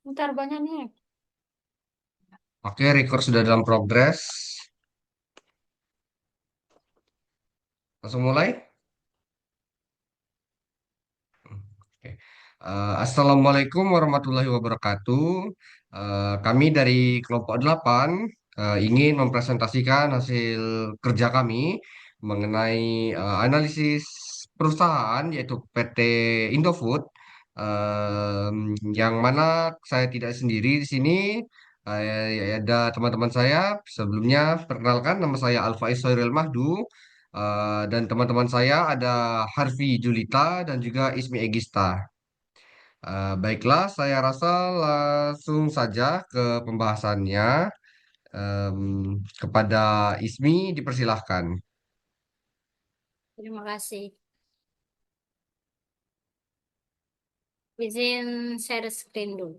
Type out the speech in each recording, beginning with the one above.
Ntar banyak nih. Oke, record sudah dalam progres. Langsung mulai. Oke. Assalamualaikum warahmatullahi wabarakatuh. Kami dari kelompok 8 ingin mempresentasikan hasil kerja kami mengenai analisis perusahaan yaitu PT Indofood. Yang mana saya tidak sendiri di sini. Ada teman-teman saya. Sebelumnya perkenalkan, nama saya Alfaiz Soiril Mahdu. Dan teman-teman saya ada Harvey Julita dan juga Ismi Egista. Baiklah, saya rasa langsung saja ke pembahasannya. Kepada Ismi dipersilahkan. Terima kasih. Izin share screen dulu.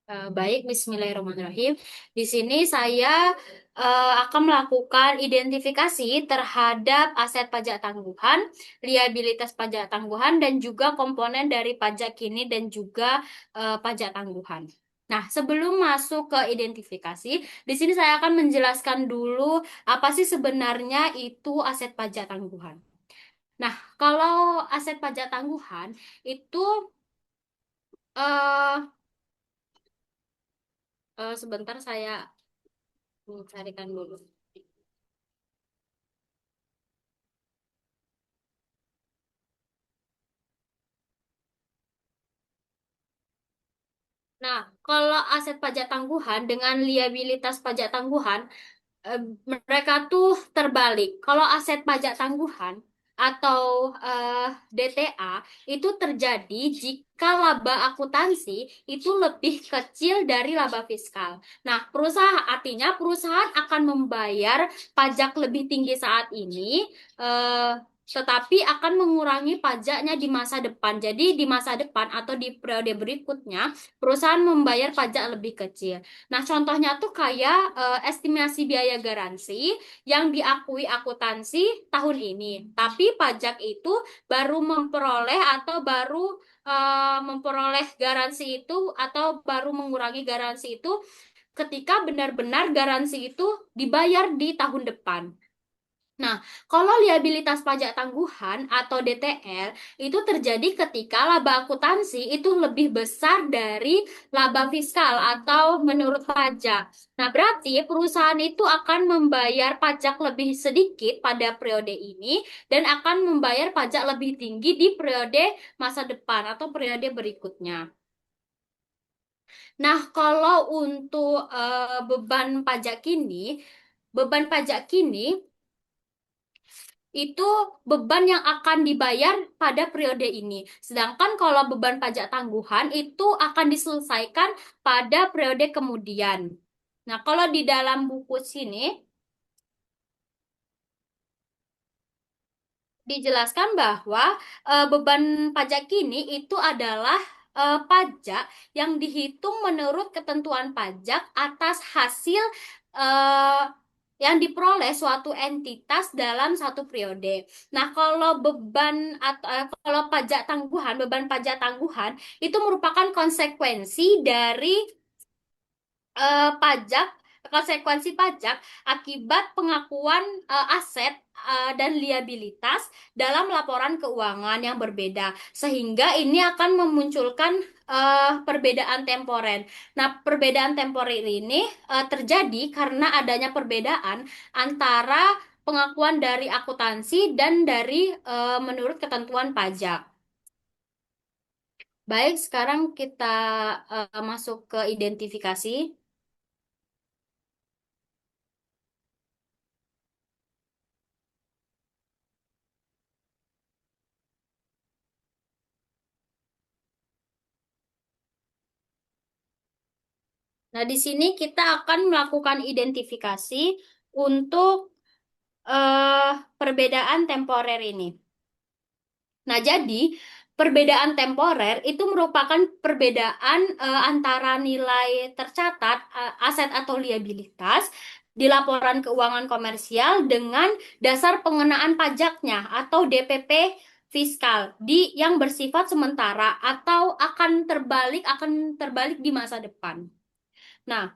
Baik, Bismillahirrahmanirrahim. Di sini saya akan melakukan identifikasi terhadap aset pajak tangguhan, liabilitas pajak tangguhan, dan juga komponen dari pajak kini dan juga pajak tangguhan. Nah, sebelum masuk ke identifikasi, di sini saya akan menjelaskan dulu apa sih sebenarnya itu aset pajak tangguhan. Nah, kalau aset pajak tangguhan itu eh sebentar saya carikan dulu. Nah, kalau aset pajak tangguhan dengan liabilitas pajak tangguhan, eh, mereka tuh terbalik. Kalau aset pajak tangguhan atau DTA itu terjadi jika laba akuntansi itu lebih kecil dari laba fiskal. Nah, perusahaan artinya perusahaan akan membayar pajak lebih tinggi saat ini, eh, tetapi akan mengurangi pajaknya di masa depan. Jadi di masa depan atau di periode berikutnya, perusahaan membayar pajak lebih kecil. Nah, contohnya tuh kayak estimasi biaya garansi yang diakui akuntansi tahun ini, tapi pajak itu baru memperoleh atau baru memperoleh garansi itu atau baru mengurangi garansi itu ketika benar-benar garansi itu dibayar di tahun depan. Nah, kalau liabilitas pajak tangguhan atau DTL itu terjadi ketika laba akuntansi itu lebih besar dari laba fiskal atau menurut pajak. Nah, berarti perusahaan itu akan membayar pajak lebih sedikit pada periode ini dan akan membayar pajak lebih tinggi di periode masa depan atau periode berikutnya. Nah, kalau untuk beban pajak kini itu beban yang akan dibayar pada periode ini. Sedangkan kalau beban pajak tangguhan itu akan diselesaikan pada periode kemudian. Nah, kalau di dalam buku sini dijelaskan bahwa beban pajak kini itu adalah pajak yang dihitung menurut ketentuan pajak atas hasil eh, yang diperoleh suatu entitas dalam satu periode. Nah, kalau kalau beban pajak tangguhan itu merupakan konsekuensi dari pajak, konsekuensi pajak akibat pengakuan aset dan liabilitas dalam laporan keuangan yang berbeda, sehingga ini akan memunculkan perbedaan temporer. Nah, perbedaan temporer ini terjadi karena adanya perbedaan antara pengakuan dari akuntansi dan dari menurut ketentuan pajak. Baik, sekarang kita masuk ke identifikasi. Nah, di sini kita akan melakukan identifikasi untuk perbedaan temporer ini. Nah, jadi Perbedaan temporer itu merupakan perbedaan antara nilai tercatat aset atau liabilitas di laporan keuangan komersial dengan dasar pengenaan pajaknya atau DPP fiskal di yang bersifat sementara atau akan terbalik di masa depan. Nah,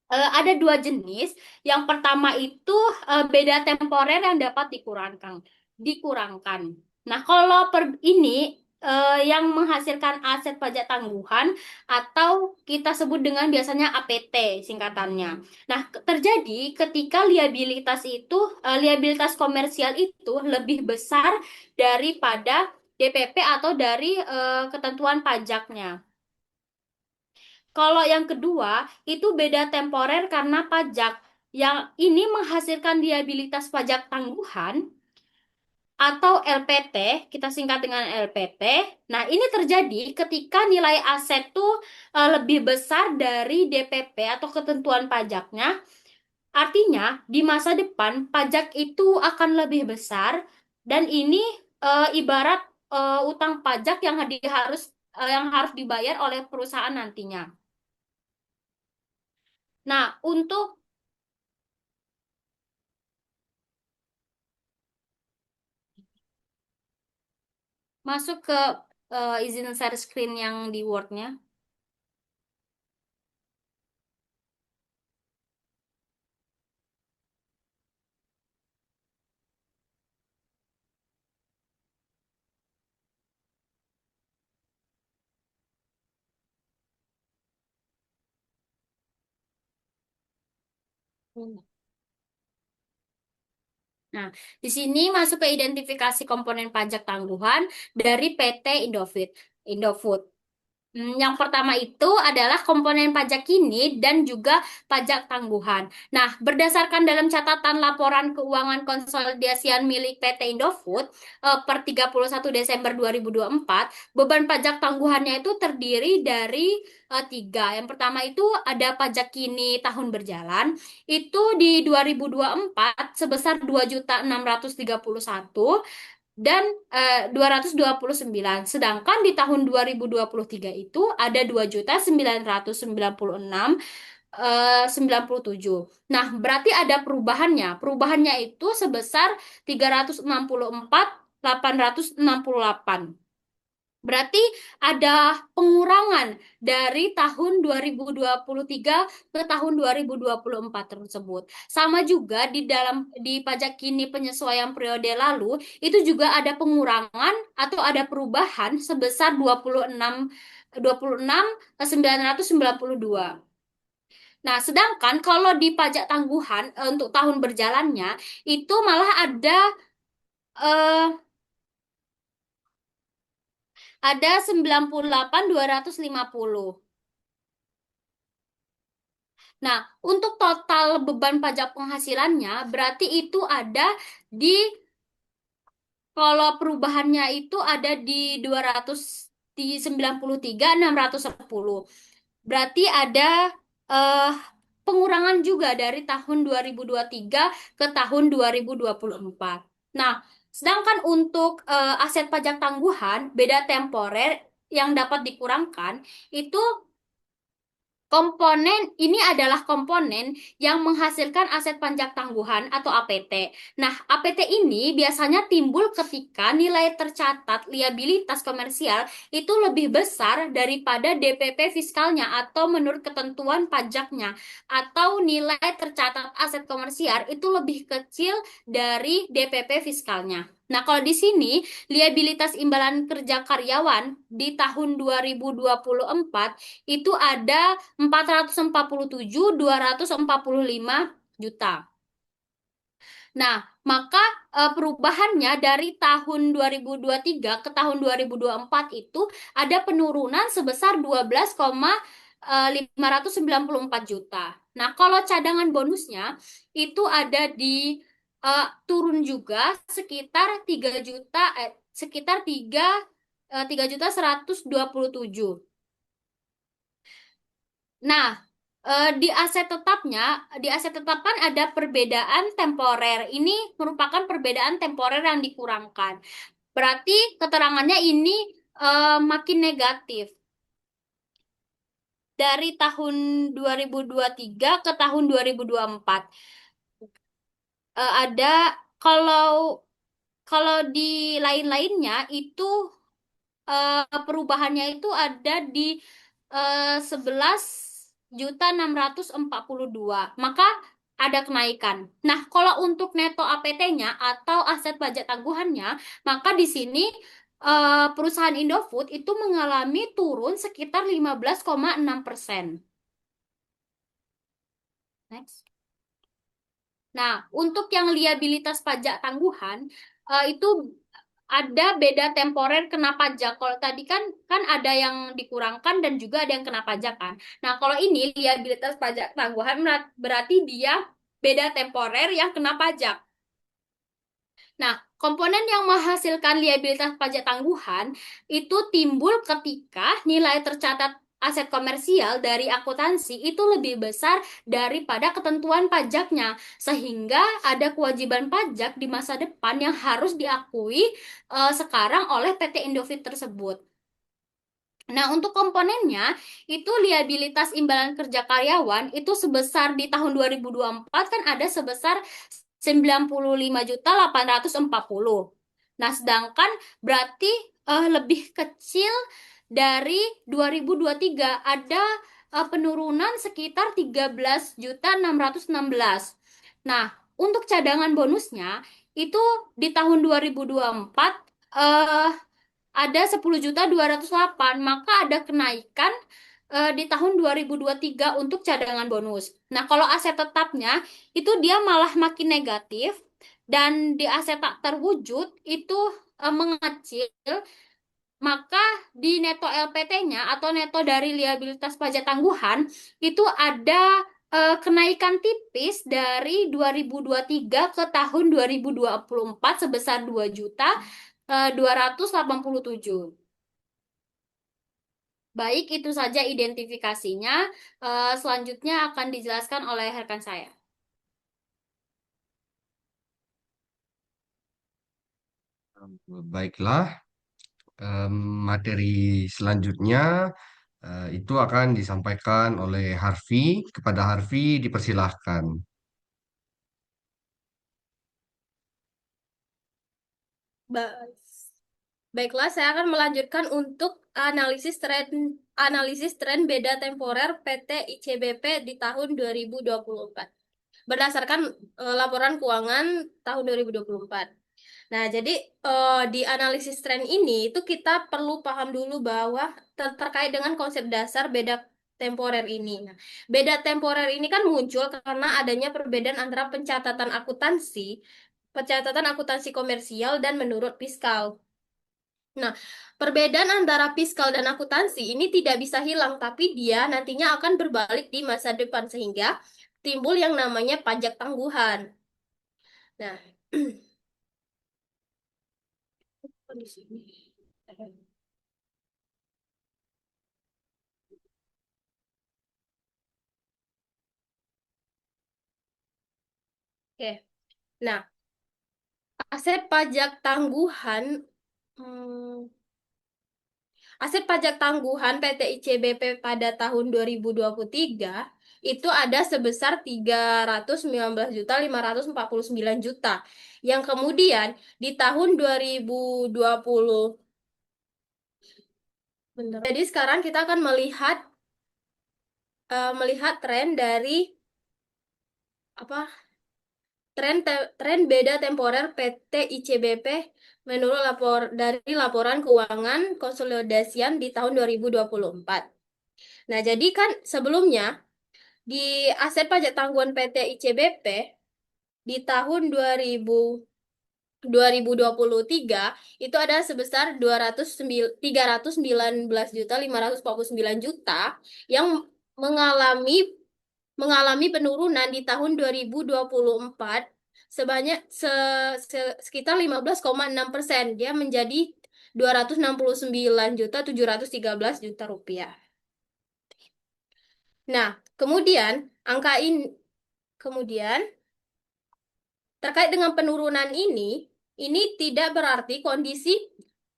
ada dua jenis. Yang pertama itu beda temporer yang dapat dikurangkan. Nah, kalau ini yang menghasilkan aset pajak tangguhan atau kita sebut dengan biasanya APT singkatannya. Nah, terjadi ketika liabilitas komersial itu lebih besar daripada DPP atau dari ketentuan pajaknya. Kalau yang kedua, itu beda temporer karena pajak. Yang ini menghasilkan liabilitas pajak tangguhan atau LPT, kita singkat dengan LPT. Nah, ini terjadi ketika nilai aset tuh lebih besar dari DPP atau ketentuan pajaknya. Artinya, di masa depan pajak itu akan lebih besar dan ini ibarat utang pajak yang harus dibayar oleh perusahaan nantinya. Nah, untuk masuk ke izin share screen yang di Word-nya. Nah, di sini masuk ke identifikasi komponen pajak tangguhan dari PT Indofood. Indofood. Yang pertama itu adalah komponen pajak kini dan juga pajak tangguhan. Nah, berdasarkan dalam catatan laporan keuangan konsolidasian milik PT Indofood per 31 Desember 2024, beban pajak tangguhannya itu terdiri dari tiga. Yang pertama itu ada pajak kini tahun berjalan, itu di 2024 sebesar 2.631 dan 229. Sedangkan di tahun 2023 itu ada 2.996.97. Nah, berarti ada perubahannya. Perubahannya itu sebesar 364.868. Berarti ada pengurangan dari tahun 2023 ke tahun 2024 tersebut. Sama juga di pajak kini penyesuaian periode lalu itu juga ada pengurangan atau ada perubahan sebesar 26.992. Nah, sedangkan kalau di pajak tangguhan untuk tahun berjalannya itu malah eh, ada 98.250. Nah, untuk total beban pajak penghasilannya berarti itu ada di kalau perubahannya itu ada di 200 di 93.610. Berarti ada eh, pengurangan juga dari tahun 2023 ke tahun 2024. Nah, sedangkan untuk aset pajak tangguhan beda temporer yang dapat dikurangkan itu komponen ini adalah komponen yang menghasilkan aset pajak tangguhan atau APT. Nah, APT ini biasanya timbul ketika nilai tercatat liabilitas komersial itu lebih besar daripada DPP fiskalnya atau menurut ketentuan pajaknya atau nilai tercatat aset komersial itu lebih kecil dari DPP fiskalnya. Nah, kalau di sini liabilitas imbalan kerja karyawan di tahun 2024 itu ada 447.245 juta. Nah, maka perubahannya dari tahun 2023 ke tahun 2024 itu ada penurunan sebesar 12,594 juta. Nah, kalau cadangan bonusnya itu ada di turun juga sekitar 3 juta sekitar 3 juta 127. Nah, di aset tetap kan ada perbedaan temporer. Ini merupakan perbedaan temporer yang dikurangkan. Berarti keterangannya ini makin negatif. Dari tahun 2023 ke tahun 2024. Ada kalau kalau di lain-lainnya itu perubahannya itu ada di 11.642. Maka ada kenaikan. Nah, kalau untuk neto APT-nya atau aset pajak tangguhannya, maka di sini perusahaan Indofood itu mengalami turun sekitar 15,6%. Next. Nah, untuk yang liabilitas pajak tangguhan, itu ada beda temporer kena pajak. Kalau tadi kan ada yang dikurangkan dan juga ada yang kena pajak kan. Nah, kalau ini liabilitas pajak tangguhan berarti dia beda temporer yang kena pajak. Nah, komponen yang menghasilkan liabilitas pajak tangguhan itu timbul ketika nilai tercatat aset komersial dari akuntansi itu lebih besar daripada ketentuan pajaknya, sehingga ada kewajiban pajak di masa depan yang harus diakui sekarang oleh PT Indofood tersebut. Nah, untuk komponennya, itu liabilitas imbalan kerja karyawan itu sebesar di tahun 2024 kan ada sebesar 95.840. Nah, sedangkan berarti lebih kecil dari 2023 ada penurunan sekitar 13.616. Nah, untuk cadangan bonusnya itu di tahun 2024 eh, ada 10.208, maka ada kenaikan di tahun 2023 untuk cadangan bonus. Nah, kalau aset tetapnya itu dia malah makin negatif dan di aset tak terwujud itu mengecil, maka di neto LPT-nya atau neto dari liabilitas pajak tangguhan itu ada kenaikan tipis dari 2023 ke tahun 2024 sebesar 2.287. Baik, itu saja identifikasinya. Selanjutnya akan dijelaskan oleh rekan saya. Baiklah, em, materi selanjutnya itu akan disampaikan oleh Harvey. Kepada Harvey dipersilahkan. Ba- Baiklah, saya akan melanjutkan untuk analisis tren beda temporer PT ICBP di tahun 2024 berdasarkan laporan keuangan tahun 2024. Nah, jadi di analisis tren ini itu kita perlu paham dulu bahwa terkait dengan konsep dasar beda temporer ini. Nah, beda temporer ini kan muncul karena adanya perbedaan antara pencatatan akuntansi komersial dan menurut fiskal. Nah, perbedaan antara fiskal dan akuntansi ini tidak bisa hilang, tapi dia nantinya akan berbalik di masa depan sehingga timbul yang namanya pajak tangguhan. Nah, di sini. Oke. Nah, aset pajak tangguhan hmm, aset pajak tangguhan PT ICBP pada tahun 2023 itu ada sebesar 319.549 juta. Yang kemudian di tahun 2020. Benar. Jadi sekarang kita akan melihat tren dari apa? Tren beda temporer PT ICBP menurut dari laporan keuangan konsolidasian di tahun 2024. Nah, jadi kan sebelumnya di aset pajak tanggungan PT ICBP di tahun 2023 itu ada sebesar 319.549 juta yang mengalami mengalami penurunan di tahun 2024 sebanyak sekitar 15,6%. Dia menjadi 269.713 juta rupiah. Nah, angka ini kemudian terkait dengan penurunan ini, ini tidak berarti kondisi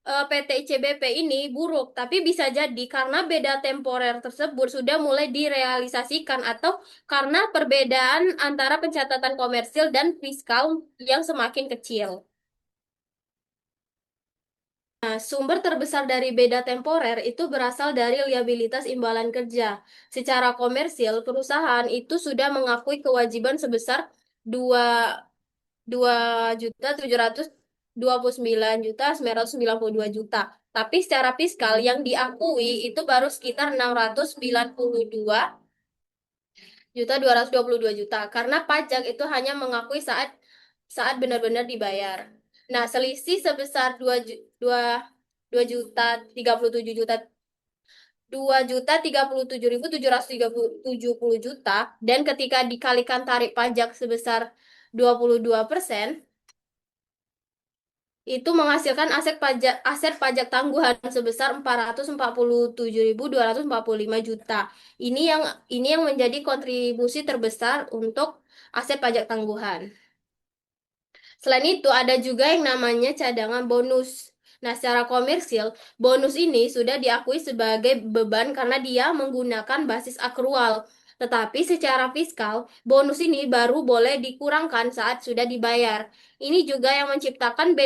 PT ICBP ini buruk, tapi bisa jadi karena beda temporer tersebut sudah mulai direalisasikan atau karena perbedaan antara pencatatan komersil dan fiskal yang semakin kecil. Nah, sumber terbesar dari beda temporer itu berasal dari liabilitas imbalan kerja. Secara komersil, perusahaan itu sudah mengakui kewajiban sebesar dua 2.729.992 juta. Tapi secara fiskal yang diakui itu baru sekitar 692.222 juta. Karena pajak itu hanya mengakui saat saat benar-benar dibayar. Nah, selisih sebesar 2 juta 37.770 dan ketika dikalikan tarif pajak sebesar 22%, itu menghasilkan aset pajak tangguhan sebesar 447.245 juta. Ini yang menjadi kontribusi terbesar untuk aset pajak tangguhan. Selain itu, ada juga yang namanya cadangan bonus. Nah, secara komersil, bonus ini sudah diakui sebagai beban karena dia menggunakan basis akrual. Tetapi secara fiskal, bonus ini baru boleh dikurangkan saat sudah dibayar. Ini juga yang menciptakan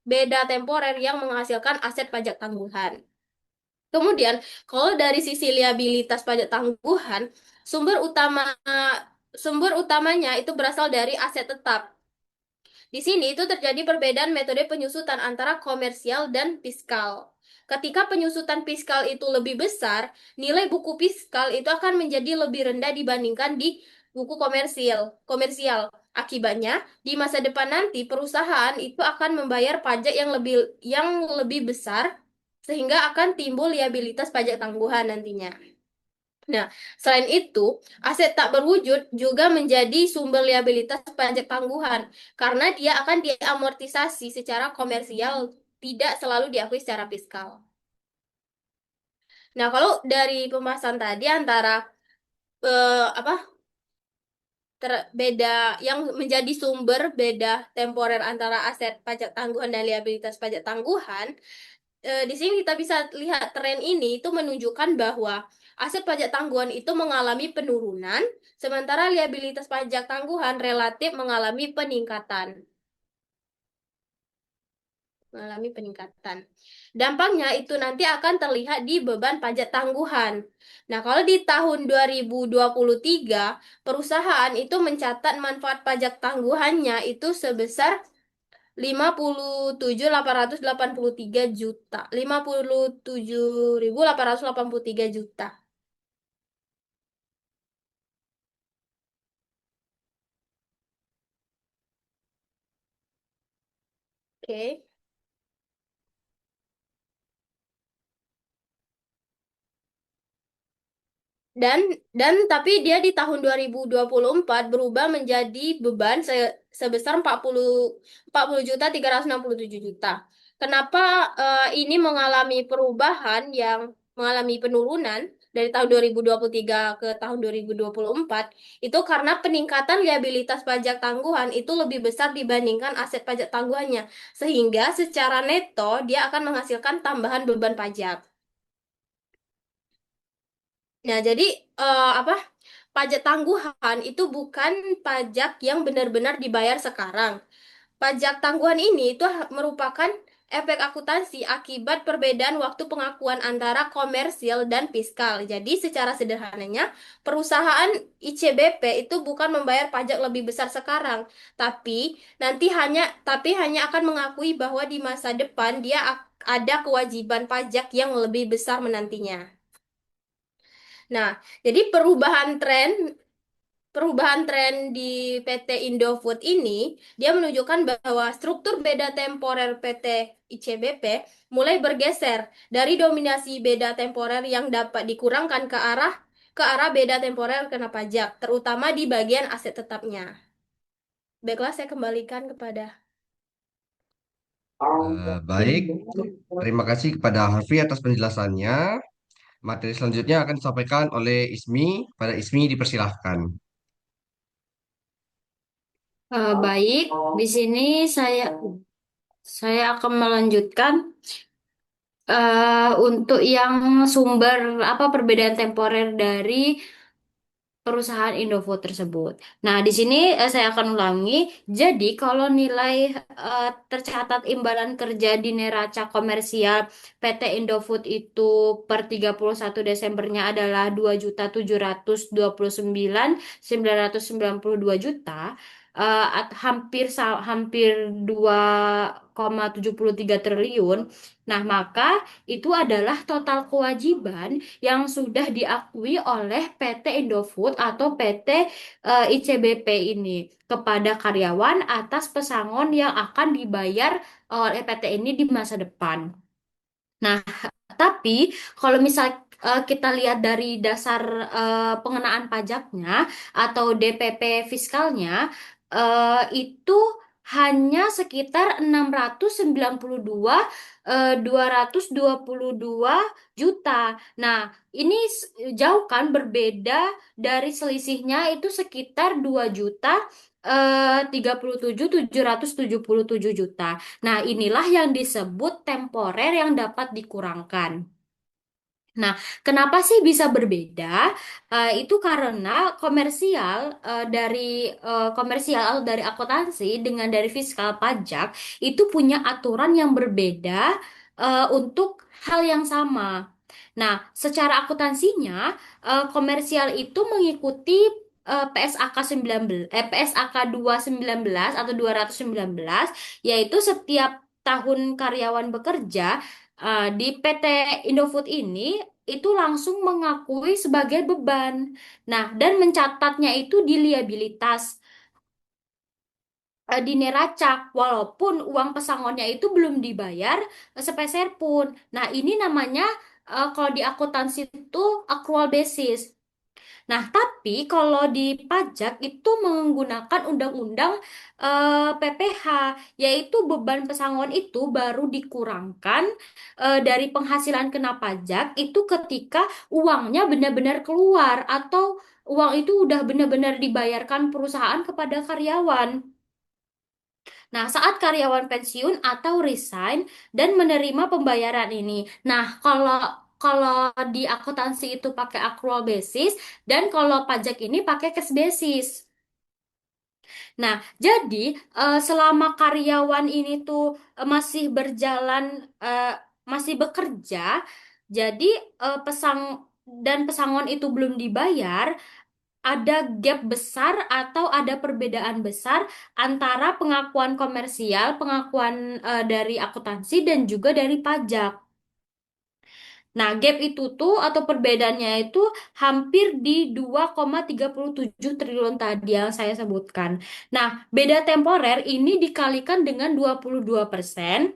beda temporer yang menghasilkan aset pajak tangguhan. Kemudian, kalau dari sisi liabilitas pajak tangguhan, sumber utama sumber utamanya itu berasal dari aset tetap. Di sini itu terjadi perbedaan metode penyusutan antara komersial dan fiskal. Ketika penyusutan fiskal itu lebih besar, nilai buku fiskal itu akan menjadi lebih rendah dibandingkan di buku komersial. Komersial. Akibatnya, di masa depan nanti perusahaan itu akan membayar pajak yang lebih besar sehingga akan timbul liabilitas pajak tangguhan nantinya. Nah, selain itu, aset tak berwujud juga menjadi sumber liabilitas pajak tangguhan karena dia akan diamortisasi secara komersial, tidak selalu diakui secara fiskal. Nah, kalau dari pembahasan tadi antara apa beda yang menjadi sumber beda temporer antara aset pajak tangguhan dan liabilitas pajak tangguhan, di sini kita bisa lihat tren ini itu menunjukkan bahwa aset pajak tangguhan itu mengalami penurunan, sementara liabilitas pajak tangguhan relatif mengalami peningkatan. Dampaknya itu nanti akan terlihat di beban pajak tangguhan. Nah, kalau di tahun 2023, perusahaan itu mencatat manfaat pajak tangguhannya itu sebesar 57.883 juta. 57.883 juta. Oke. Dan tapi dia di tahun 2024 berubah menjadi beban sebesar 40 juta 367 juta. Kenapa ini mengalami perubahan yang mengalami penurunan dari tahun 2023 ke tahun 2024? Itu karena peningkatan liabilitas pajak tangguhan itu lebih besar dibandingkan aset pajak tangguhannya, sehingga secara neto dia akan menghasilkan tambahan beban pajak. Nah, jadi apa? Pajak tangguhan itu bukan pajak yang benar-benar dibayar sekarang. Pajak tangguhan ini itu merupakan efek akuntansi akibat perbedaan waktu pengakuan antara komersil dan fiskal. Jadi, secara sederhananya, perusahaan ICBP itu bukan membayar pajak lebih besar sekarang, tapi hanya akan mengakui bahwa di masa depan dia ada kewajiban pajak yang lebih besar menantinya. Nah, jadi perubahan tren di PT Indofood ini dia menunjukkan bahwa struktur beda temporer PT ICBP mulai bergeser dari dominasi beda temporer yang dapat dikurangkan ke arah beda temporer kena pajak, terutama di bagian aset tetapnya. Baiklah, saya kembalikan kepada. Baik, terima kasih kepada Harvey atas penjelasannya. Materi selanjutnya akan disampaikan oleh Ismi. Pada Ismi dipersilahkan. Baik, di sini saya Saya akan melanjutkan untuk yang sumber apa perbedaan temporer dari perusahaan Indofood tersebut. Nah, di sini saya akan ulangi. Jadi, kalau nilai tercatat imbalan kerja di neraca komersial PT Indofood itu per 31 Desembernya adalah 2.729.992 juta, hampir 2,73 triliun. Nah, maka itu adalah total kewajiban yang sudah diakui oleh PT Indofood atau PT ICBP ini kepada karyawan atas pesangon yang akan dibayar oleh PT ini di masa depan. Nah, tapi kalau misal kita lihat dari dasar pengenaan pajaknya atau DPP fiskalnya, itu hanya sekitar 692.222 juta. Nah, ini jauh kan berbeda dari selisihnya itu sekitar 2.037.777 juta. Nah, inilah yang disebut temporer yang dapat dikurangkan. Nah, kenapa sih bisa berbeda? Itu karena komersial atau dari akuntansi dengan dari fiskal pajak itu punya aturan yang berbeda untuk hal yang sama. Nah, secara akuntansinya, komersial itu mengikuti PSAK 19, PSAK 219 atau 219, yaitu setiap tahun karyawan bekerja di PT Indofood ini itu langsung mengakui sebagai beban. Nah, dan mencatatnya itu di liabilitas di neraca, walaupun uang pesangonnya itu belum dibayar sepeser pun. Nah, ini namanya kalau di akuntansi itu accrual basis. Nah, tapi kalau di pajak itu menggunakan undang-undang PPH, yaitu beban pesangon itu baru dikurangkan dari penghasilan kena pajak itu ketika uangnya benar-benar keluar atau uang itu udah benar-benar dibayarkan perusahaan kepada karyawan. Nah, saat karyawan pensiun atau resign dan menerima pembayaran ini. Nah, kalau kalau di akuntansi itu pakai accrual basis dan kalau pajak ini pakai cash basis. Nah, jadi selama karyawan ini tuh masih berjalan, masih bekerja, jadi pesang dan pesangon itu belum dibayar, ada gap besar atau ada perbedaan besar antara pengakuan komersial, pengakuan dari akuntansi dan juga dari pajak. Nah, gap itu tuh atau perbedaannya itu hampir di 2,37 triliun tadi yang saya sebutkan. Nah, beda temporer ini dikalikan dengan 22%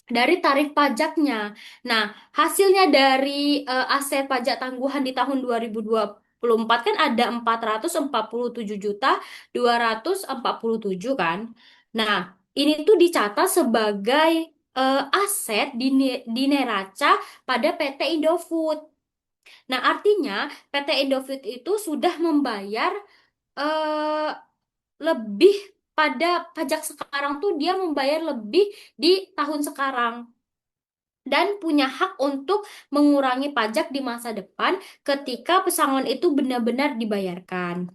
dari tarif pajaknya. Nah, hasilnya dari aset pajak tangguhan di tahun 2024 kan ada 447.247 kan. Nah, ini tuh dicatat sebagai aset di neraca pada PT Indofood. Nah, artinya PT Indofood itu sudah membayar eh, lebih pada pajak sekarang tuh dia membayar lebih di tahun sekarang dan punya hak untuk mengurangi pajak di masa depan ketika pesangon itu benar-benar dibayarkan.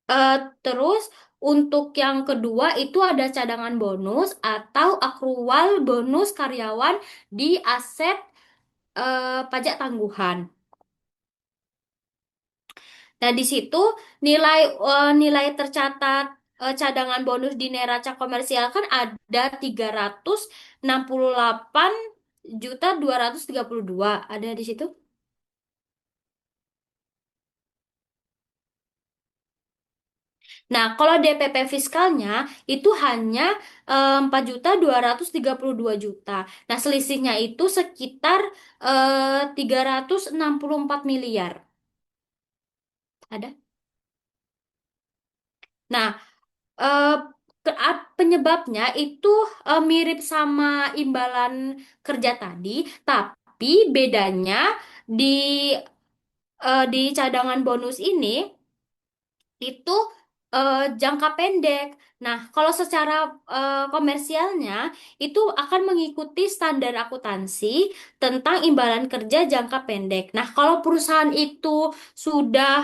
Eh, Terus untuk yang kedua itu ada cadangan bonus atau akrual bonus karyawan di aset pajak tangguhan. Nah, di situ nilai tercatat cadangan bonus di neraca komersial kan ada 368.232. Ada di situ? Nah, kalau DPP fiskalnya itu hanya 4.232 juta. Nah, selisihnya itu sekitar 364 miliar. Ada? Nah, eh, penyebabnya itu mirip sama imbalan kerja tadi, tapi bedanya di di cadangan bonus ini itu jangka pendek. Nah, kalau secara komersialnya itu akan mengikuti standar akuntansi tentang imbalan kerja jangka pendek. Nah, kalau perusahaan itu sudah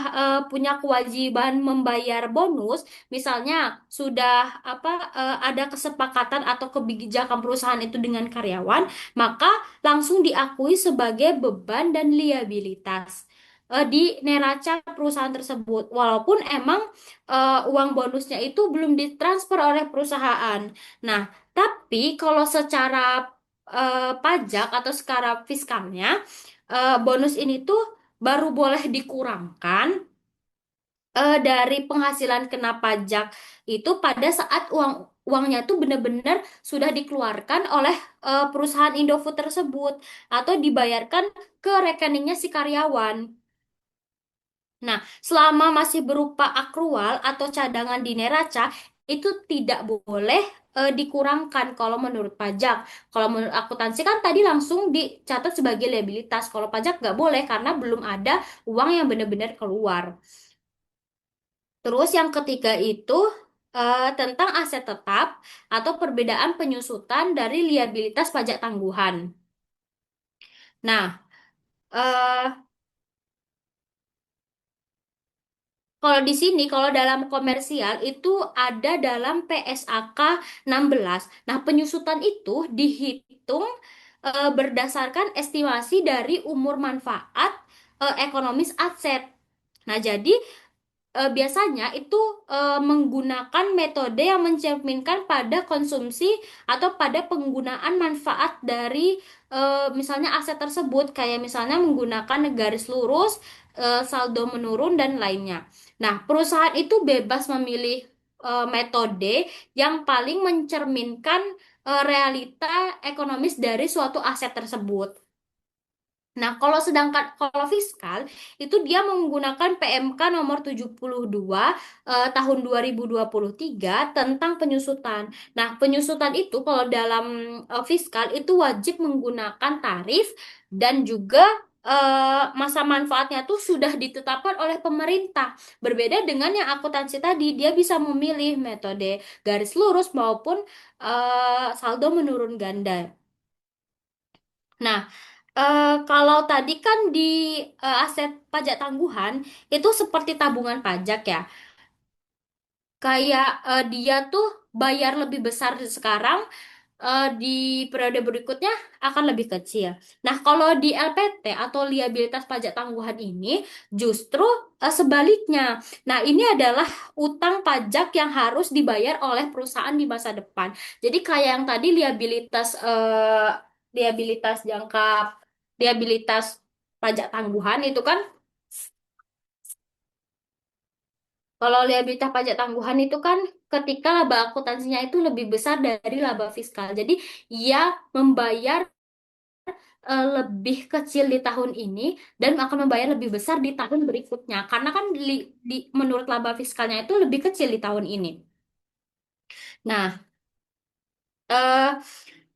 punya kewajiban membayar bonus, misalnya sudah ada kesepakatan atau kebijakan perusahaan itu dengan karyawan, maka langsung diakui sebagai beban dan liabilitas di neraca perusahaan tersebut. Walaupun emang uang bonusnya itu belum ditransfer oleh perusahaan. Nah, tapi kalau secara pajak atau secara fiskalnya, bonus ini tuh baru boleh dikurangkan dari penghasilan kena pajak itu pada saat uangnya tuh benar-benar sudah dikeluarkan oleh perusahaan Indofood tersebut atau dibayarkan ke rekeningnya si karyawan. Nah, selama masih berupa akrual atau cadangan di neraca, itu tidak boleh dikurangkan kalau menurut pajak. Kalau menurut akuntansi kan tadi langsung dicatat sebagai liabilitas. Kalau pajak nggak boleh karena belum ada uang yang benar-benar keluar. Terus yang ketiga itu tentang aset tetap atau perbedaan penyusutan dari liabilitas pajak tangguhan. Nah, eh, kalau di sini, kalau dalam komersial itu ada dalam PSAK 16. Nah, penyusutan itu dihitung berdasarkan estimasi dari umur manfaat ekonomis aset. Nah, jadi biasanya itu menggunakan metode yang mencerminkan pada konsumsi atau pada penggunaan manfaat dari misalnya aset tersebut, kayak misalnya menggunakan garis lurus, saldo menurun dan lainnya. Nah, perusahaan itu bebas memilih metode yang paling mencerminkan realita ekonomis dari suatu aset tersebut. Nah, kalau fiskal itu dia menggunakan PMK nomor 72 tahun 2023 tentang penyusutan. Nah, penyusutan itu kalau dalam fiskal itu wajib menggunakan tarif dan juga masa manfaatnya tuh sudah ditetapkan oleh pemerintah. Berbeda dengan yang akuntansi tadi, dia bisa memilih metode garis lurus maupun saldo menurun ganda. Nah, kalau tadi kan di aset pajak tangguhan itu seperti tabungan pajak ya. Kayak dia tuh bayar lebih besar sekarang, di periode berikutnya akan lebih kecil. Nah, kalau di LPT atau liabilitas pajak tangguhan ini justru sebaliknya. Nah, ini adalah utang pajak yang harus dibayar oleh perusahaan di masa depan. Jadi kayak yang tadi liabilitas jangka liabilitas pajak tangguhan itu kan, kalau liabilitas pajak tangguhan itu kan ketika laba akuntansinya itu lebih besar dari laba fiskal. Jadi ia membayar lebih kecil di tahun ini dan akan membayar lebih besar di tahun berikutnya. Karena kan menurut laba fiskalnya itu lebih kecil di tahun ini. Nah, eh,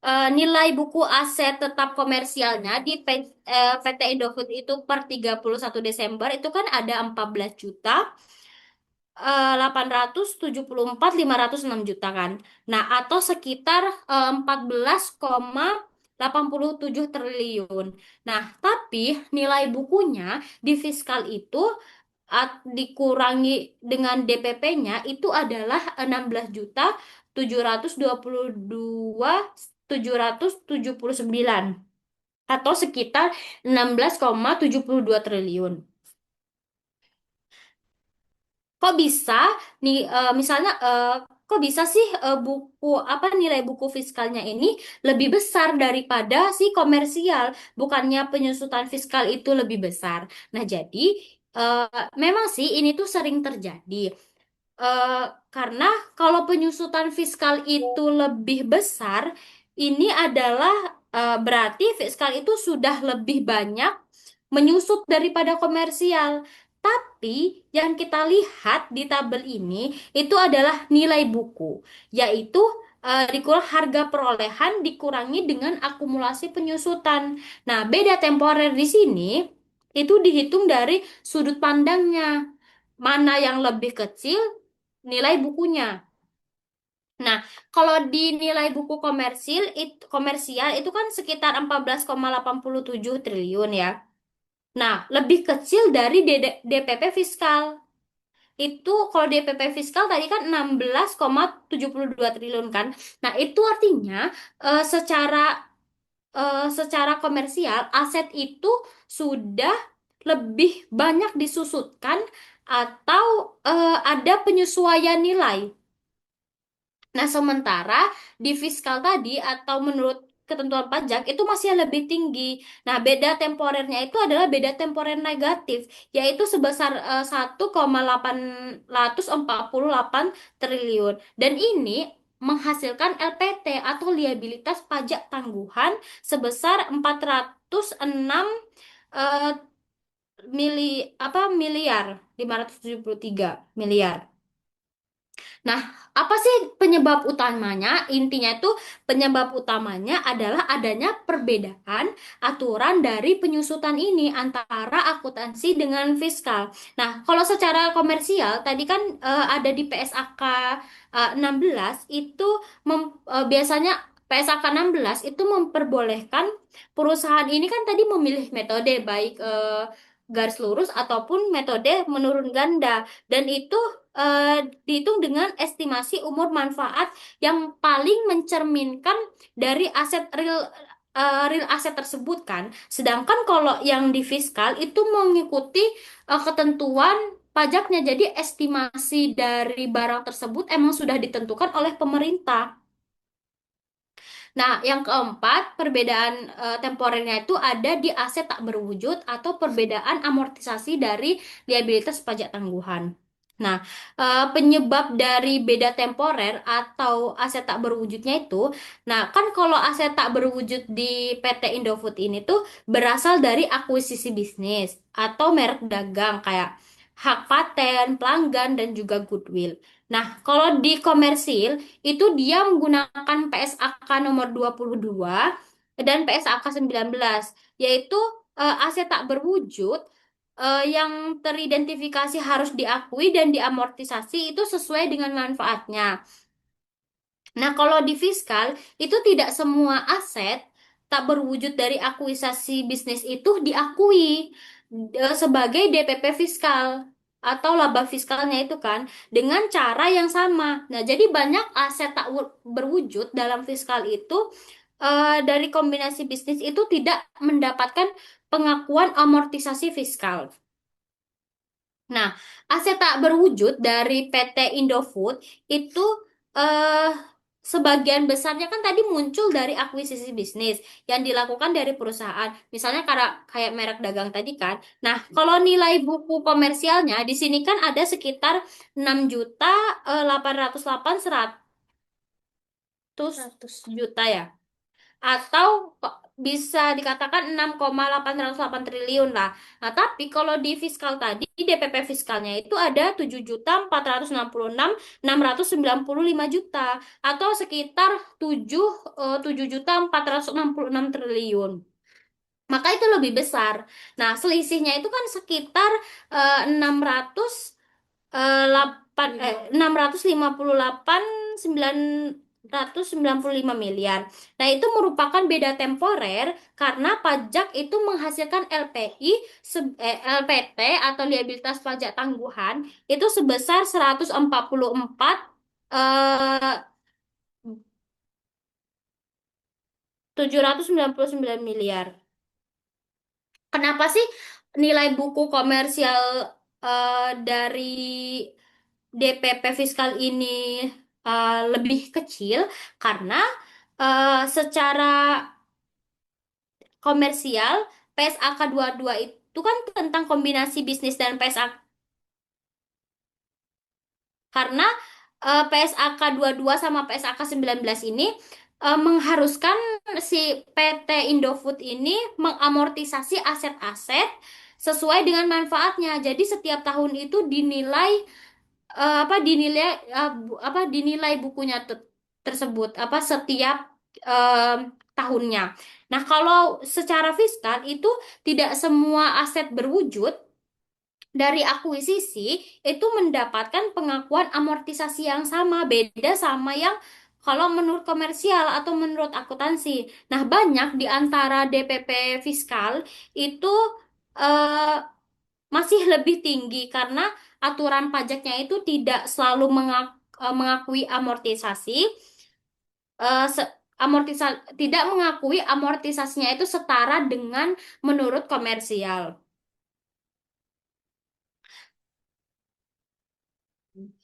nilai buku aset tetap komersialnya di PT Indofood itu per 31 Desember itu kan ada 14.874.506 juta kan. Nah, atau sekitar 14,87 triliun. Nah, tapi nilai bukunya di fiskal itu dikurangi dengan DPP-nya itu adalah 16.722.779 atau sekitar 16,72 triliun. Kok bisa nih misalnya kok bisa sih nilai buku fiskalnya ini lebih besar daripada si komersial, bukannya penyusutan fiskal itu lebih besar. Nah, jadi eh, memang sih ini tuh sering terjadi. Eh, karena kalau penyusutan fiskal itu lebih besar, ini adalah berarti fiskal itu sudah lebih banyak menyusut daripada komersial. Tapi yang kita lihat di tabel ini itu adalah nilai buku, yaitu dikurang harga perolehan dikurangi dengan akumulasi penyusutan. Nah, beda temporer di sini itu dihitung dari sudut pandangnya. Mana yang lebih kecil nilai bukunya. Nah, kalau di nilai buku komersial itu kan sekitar 14,87 triliun ya. Nah, lebih kecil dari DPP fiskal. Itu kalau DPP fiskal tadi kan 16,72 triliun kan. Nah, itu artinya eh, secara secara komersial aset itu sudah lebih banyak disusutkan atau ada penyesuaian nilai. Nah, sementara di fiskal tadi atau menurut ketentuan pajak itu masih lebih tinggi. Nah, beda temporernya itu adalah beda temporer negatif, yaitu sebesar 1,848 triliun. Dan ini menghasilkan LPT atau liabilitas pajak tangguhan sebesar 406 eh, miliar 573 miliar. Nah, apa sih penyebab utamanya? Intinya itu penyebab utamanya adalah adanya perbedaan aturan dari penyusutan ini antara akuntansi dengan fiskal. Nah, kalau secara komersial tadi kan ada di PSAK 16 itu biasanya PSAK 16 itu memperbolehkan perusahaan ini kan tadi memilih metode baik garis lurus ataupun metode menurun ganda dan itu dihitung dengan estimasi umur manfaat yang paling mencerminkan dari aset real aset tersebut kan. Sedangkan kalau yang di fiskal itu mengikuti ketentuan pajaknya. Jadi estimasi dari barang tersebut emang sudah ditentukan oleh pemerintah. Nah, yang keempat, perbedaan temporernya itu ada di aset tak berwujud atau perbedaan amortisasi dari liabilitas pajak tangguhan. Nah, penyebab dari beda temporer atau aset tak berwujudnya itu, nah kan kalau aset tak berwujud di PT Indofood ini tuh berasal dari akuisisi bisnis atau merek dagang kayak hak paten, pelanggan, dan juga goodwill. Nah, kalau di komersil, itu dia menggunakan PSAK nomor 22 dan PSAK 19, yaitu aset tak berwujud yang teridentifikasi harus diakui dan diamortisasi itu sesuai dengan manfaatnya. Nah, kalau di fiskal itu tidak semua aset tak berwujud dari akuisasi bisnis itu diakui sebagai DPP fiskal atau laba fiskalnya itu kan dengan cara yang sama. Nah, jadi banyak aset tak berwujud dalam fiskal itu dari kombinasi bisnis itu tidak mendapatkan pengakuan amortisasi fiskal. Nah, aset tak berwujud dari PT Indofood itu eh sebagian besarnya kan tadi muncul dari akuisisi bisnis yang dilakukan dari perusahaan. Misalnya kayak merek dagang tadi kan. Nah, kalau nilai buku komersialnya di sini kan ada sekitar 6.808.100 juta ya atau bisa dikatakan 6,808 triliun lah. Nah, tapi kalau di fiskal tadi, DPP fiskalnya itu ada 7.466.695 juta atau sekitar 7.466 triliun. Maka itu lebih besar. Nah, selisihnya itu kan sekitar 600 658.995 miliar. Nah, itu merupakan beda temporer karena pajak itu menghasilkan LPI LPT atau liabilitas pajak tangguhan itu sebesar 144 eh 799 miliar. Kenapa sih nilai buku komersial dari DPP fiskal ini lebih kecil? Karena secara komersial PSAK 22 itu kan tentang kombinasi bisnis dan PSAK karena PSAK 22 sama PSAK 19 ini mengharuskan si PT Indofood ini mengamortisasi aset-aset sesuai dengan manfaatnya. Jadi setiap tahun itu dinilai dinilai bukunya tersebut setiap eh, tahunnya. Nah, kalau secara fiskal itu tidak semua aset berwujud dari akuisisi itu mendapatkan pengakuan amortisasi yang sama, beda sama yang kalau menurut komersial atau menurut akuntansi. Nah, banyak di antara DPP fiskal itu eh, masih lebih tinggi karena aturan pajaknya itu tidak selalu mengakui amortisasi, tidak mengakui amortisasinya itu setara dengan menurut komersial.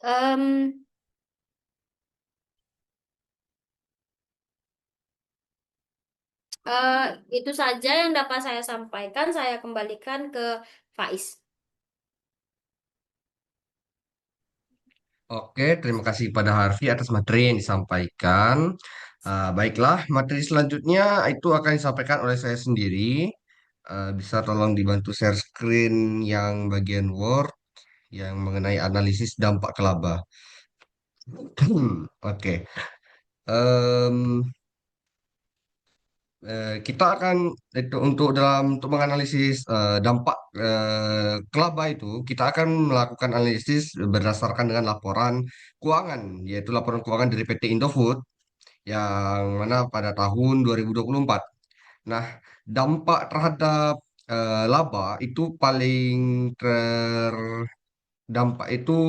Em, Eh, itu saja yang dapat saya sampaikan. Saya kembalikan ke Faiz. Oke, terima kasih pada Harvey atas materi yang disampaikan. Baiklah, materi selanjutnya itu akan disampaikan oleh saya sendiri. Bisa tolong dibantu share screen yang bagian Word yang mengenai analisis dampak ke laba. Oke. Em, kita akan itu untuk menganalisis dampak ke laba itu kita akan melakukan analisis berdasarkan dengan laporan keuangan, yaitu laporan keuangan dari PT Indofood yang mana pada tahun 2024. Nah, dampak terhadap laba itu paling dampak itu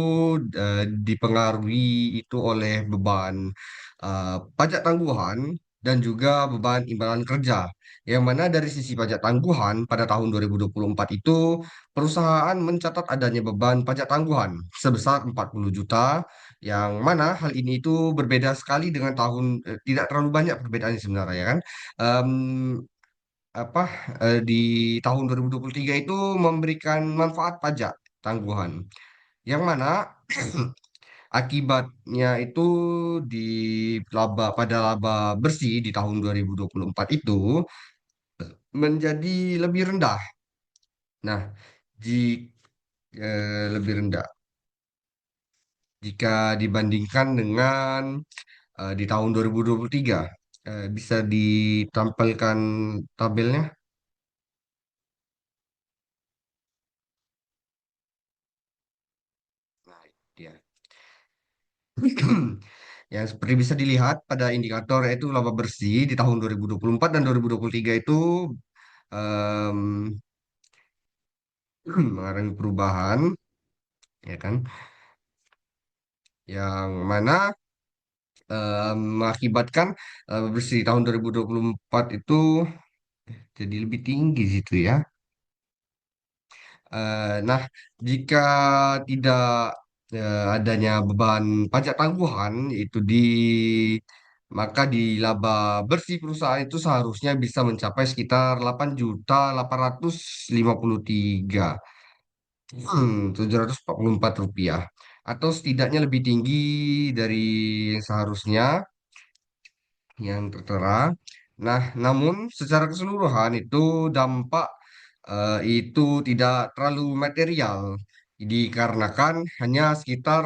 dipengaruhi itu oleh beban pajak tangguhan dan juga beban imbalan kerja. Yang mana dari sisi pajak tangguhan pada tahun 2024 itu perusahaan mencatat adanya beban pajak tangguhan sebesar 40 juta, yang mana hal ini itu berbeda sekali dengan tahun tidak terlalu banyak perbedaannya sebenarnya ya kan. Em, apa di tahun 2023 itu memberikan manfaat pajak tangguhan yang mana akibatnya itu di pada laba bersih di tahun 2024 itu menjadi lebih rendah. Nah, lebih rendah jika dibandingkan dengan di tahun 2023. Bisa ditampilkan tabelnya. Nah, dia. Yang seperti bisa dilihat pada indikator yaitu laba bersih di tahun 2024 dan 2023 itu em, mengalami perubahan, ya kan? Yang mana mengakibatkan bersih tahun 2024 itu jadi lebih tinggi situ ya. Nah, jika tidak adanya beban pajak tangguhan itu maka di laba bersih perusahaan itu seharusnya bisa mencapai sekitar 8.853 744 rupiah, atau setidaknya lebih tinggi dari yang seharusnya yang tertera. Nah, namun secara keseluruhan itu dampak itu tidak terlalu material dikarenakan hanya sekitar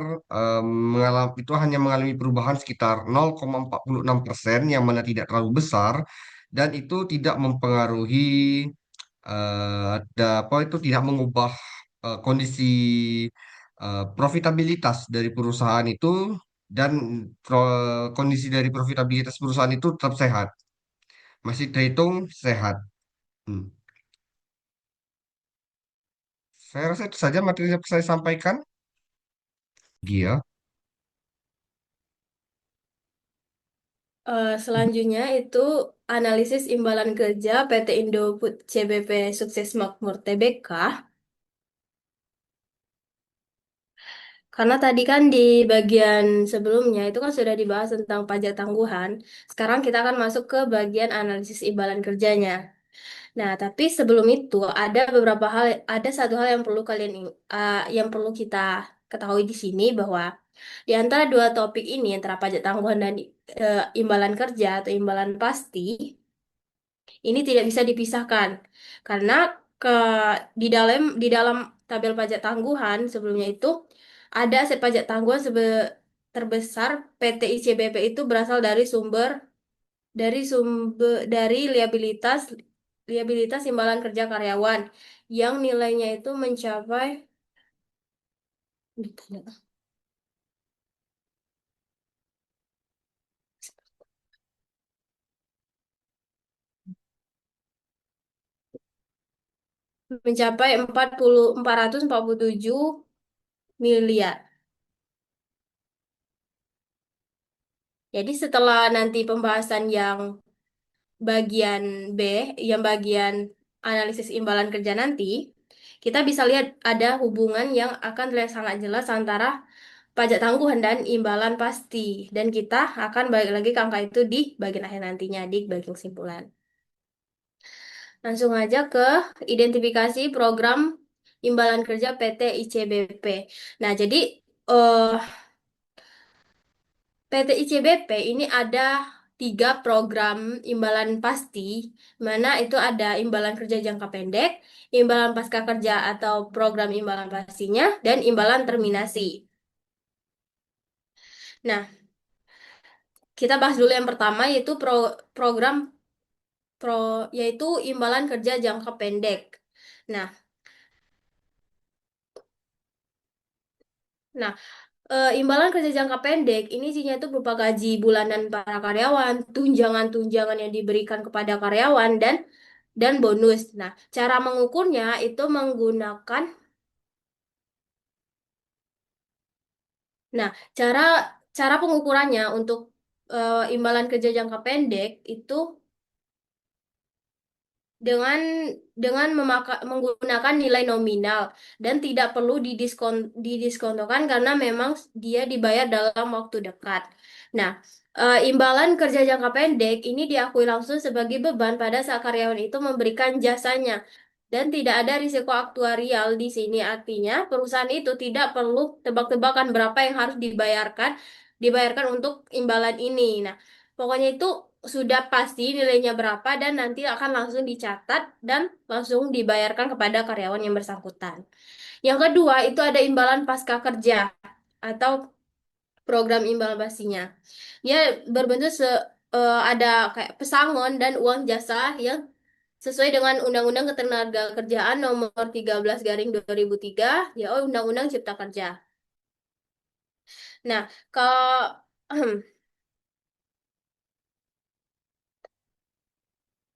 itu hanya mengalami perubahan sekitar 0,46%, yang mana tidak terlalu besar dan itu tidak mempengaruhi apa itu tidak mengubah kondisi profitabilitas dari perusahaan itu, dan kondisi dari profitabilitas perusahaan itu tetap sehat, masih terhitung sehat. Hmm. Saya rasa itu saja materi yang saya sampaikan. Gia. Selanjutnya itu analisis imbalan kerja PT Indofood CBP Sukses Makmur Tbk. Karena tadi kan di bagian sebelumnya itu kan sudah dibahas tentang pajak tangguhan. Sekarang kita akan masuk ke bagian analisis imbalan kerjanya. Nah, tapi sebelum itu ada satu hal yang perlu yang perlu kita ketahui di sini bahwa di antara dua topik ini antara pajak tangguhan dan imbalan kerja atau imbalan pasti ini tidak bisa dipisahkan karena ke di dalam tabel pajak tangguhan sebelumnya itu ada aset pajak tangguhan terbesar PT ICBP itu berasal dari liabilitas imbalan kerja karyawan yang nilainya itu mencapai mencapai 447 miliar. Jadi setelah nanti pembahasan yang bagian B, yang bagian analisis imbalan kerja nanti, kita bisa lihat ada hubungan yang akan terlihat sangat jelas antara pajak tangguhan dan imbalan pasti. Dan kita akan balik lagi ke angka itu di bagian akhir nantinya, di bagian kesimpulan. Langsung aja ke identifikasi program imbalan kerja PT ICBP. Nah, jadi eh, PT ICBP ini ada 3 program imbalan pasti, mana itu ada imbalan kerja jangka pendek, imbalan pasca kerja atau program imbalan pastinya, dan imbalan terminasi. Nah, kita bahas dulu yang pertama yaitu program pro yaitu imbalan kerja jangka pendek. Nah, nah imbalan kerja jangka pendek ini isinya itu berupa gaji bulanan para karyawan, tunjangan-tunjangan yang diberikan kepada karyawan dan bonus. Nah, cara mengukurnya itu menggunakan nah, cara cara pengukurannya untuk imbalan kerja jangka pendek itu dengan menggunakan nilai nominal dan tidak perlu didiskontokan karena memang dia dibayar dalam waktu dekat. Nah, imbalan kerja jangka pendek ini diakui langsung sebagai beban pada saat karyawan itu memberikan jasanya dan tidak ada risiko aktuarial di sini. Artinya, perusahaan itu tidak perlu tebak-tebakan berapa yang harus dibayarkan untuk imbalan ini. Nah, pokoknya itu sudah pasti nilainya berapa dan nanti akan langsung dicatat dan langsung dibayarkan kepada karyawan yang bersangkutan. Yang kedua itu ada imbalan pasca kerja atau program imbal pastinya. Dia berbentuk ada kayak pesangon dan uang jasa yang sesuai dengan Undang-Undang Ketenagakerjaan Nomor 13 Garing 2003, ya Undang-Undang Cipta Kerja. Nah, kalau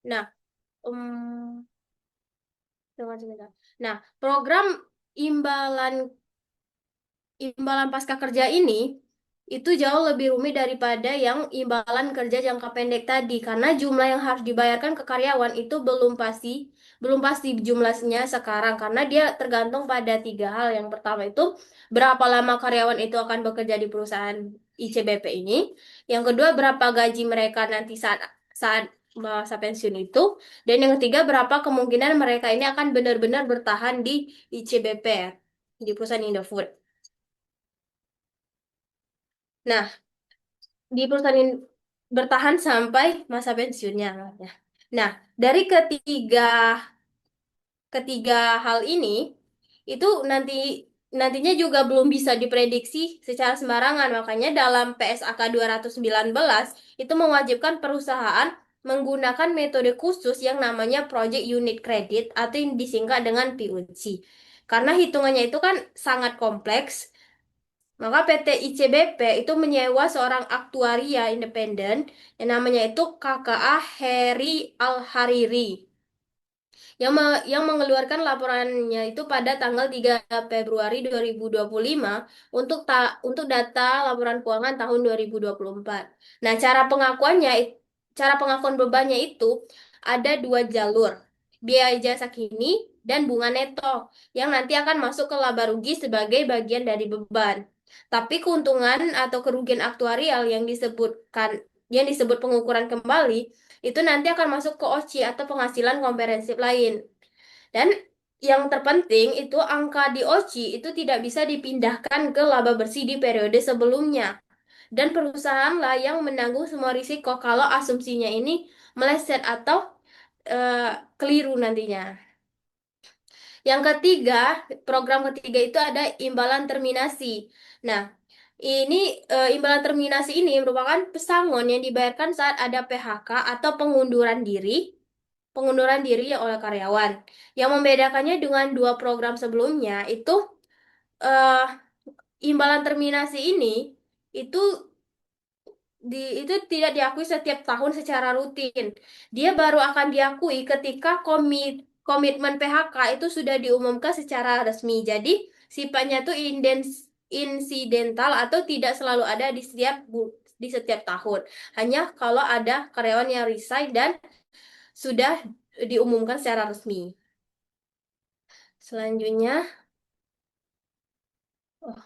nah, um, tunggu sebentar. Nah, program imbalan imbalan pasca kerja ini itu jauh lebih rumit daripada yang imbalan kerja jangka pendek tadi karena jumlah yang harus dibayarkan ke karyawan itu belum pasti jumlahnya sekarang karena dia tergantung pada 3 hal. Yang pertama itu berapa lama karyawan itu akan bekerja di perusahaan ICBP ini. Yang kedua berapa gaji mereka nanti saat saat masa pensiun itu. Dan yang ketiga berapa kemungkinan mereka ini akan benar-benar bertahan di ICBP di perusahaan Indofood. Nah, di perusahaan ini bertahan sampai masa pensiunnya. Nah, dari ketiga ketiga hal ini itu nantinya juga belum bisa diprediksi secara sembarangan. Makanya dalam PSAK 219 itu mewajibkan perusahaan menggunakan metode khusus yang namanya Project Unit Credit atau yang disingkat dengan PUC. Karena hitungannya itu kan sangat kompleks. Maka PT ICBP itu menyewa seorang aktuaria independen yang namanya itu KKA Heri Al-Hariri yang mengeluarkan laporannya itu pada tanggal 3 Februari 2025 untuk data laporan keuangan tahun 2024. Nah, cara pengakuan bebannya itu ada 2 jalur. Biaya jasa kini dan bunga neto yang nanti akan masuk ke laba rugi sebagai bagian dari beban. Tapi keuntungan atau kerugian aktuarial yang disebut pengukuran kembali itu nanti akan masuk ke OCI atau penghasilan komprehensif lain. Dan yang terpenting itu angka di OCI itu tidak bisa dipindahkan ke laba bersih di periode sebelumnya. Dan perusahaan lah yang menanggung semua risiko kalau asumsinya ini meleset atau eh, keliru nantinya. Yang ketiga, program ketiga itu ada imbalan terminasi. Nah, ini imbalan terminasi ini merupakan pesangon yang dibayarkan saat ada PHK atau pengunduran diri oleh karyawan. Yang membedakannya dengan 2 program sebelumnya itu eh, imbalan terminasi ini itu itu tidak diakui setiap tahun secara rutin. Dia baru akan diakui ketika komitmen PHK itu sudah diumumkan secara resmi. Jadi sifatnya itu insidental atau tidak selalu ada di setiap tahun. Hanya kalau ada karyawan yang resign dan sudah diumumkan secara resmi. Selanjutnya, oh,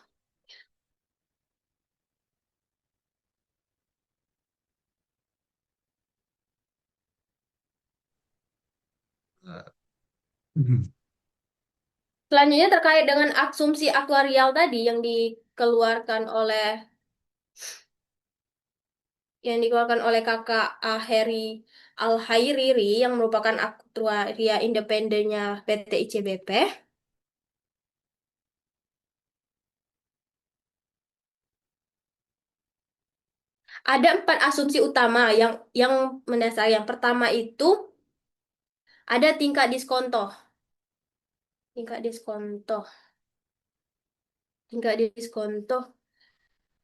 selanjutnya terkait dengan asumsi aktuarial tadi dikeluarkan oleh kakak Heri Al-Hairiri yang merupakan aktuaria independennya PT ICBP. Ada 4 asumsi utama yang mendasar. Yang pertama itu ada tingkat diskonto. Tingkat diskonto. Tingkat diskonto.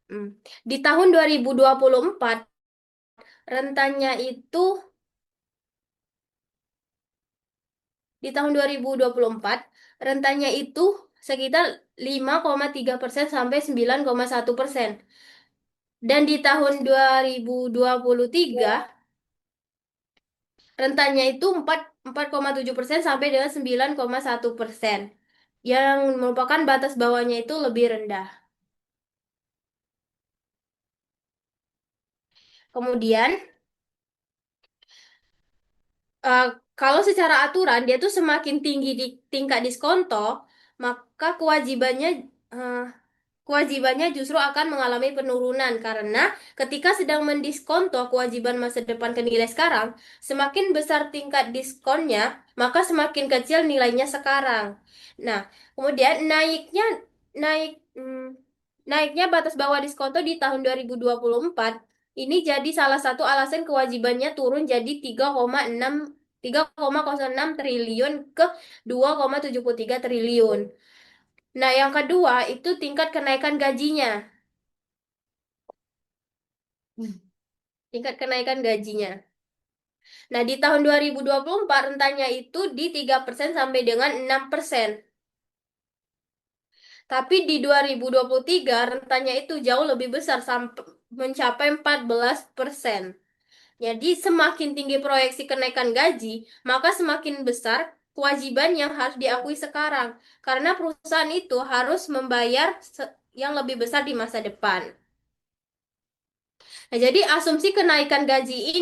Hmm. Di tahun 2024 rentannya itu di tahun 2024 rentannya itu sekitar 5,3% sampai 9,1%. Dan di tahun 2023 rentannya itu 4,7% sampai dengan 9,1%. Yang merupakan batas bawahnya itu lebih rendah. Kemudian eh, kalau secara aturan dia tuh semakin tinggi di tingkat diskonto, maka eh, kewajibannya justru akan mengalami penurunan karena ketika sedang mendiskonto kewajiban masa depan ke nilai sekarang, semakin besar tingkat diskonnya, maka semakin kecil nilainya sekarang. Nah, kemudian naik naiknya batas bawah diskonto di tahun 2024 ini jadi salah satu alasan kewajibannya turun jadi 3,06 triliun ke 2,73 triliun. Nah, yang kedua itu tingkat kenaikan gajinya. Hmm. Tingkat kenaikan gajinya. Nah, di tahun 2024 rentannya itu di 3% sampai dengan 6%. Tapi di 2023 rentannya itu jauh lebih besar sampai mencapai 14%. Jadi semakin tinggi proyeksi kenaikan gaji, maka semakin besar kewajiban yang harus diakui sekarang. Karena perusahaan itu harus membayar yang lebih besar di masa depan. Nah, jadi asumsi kenaikan gaji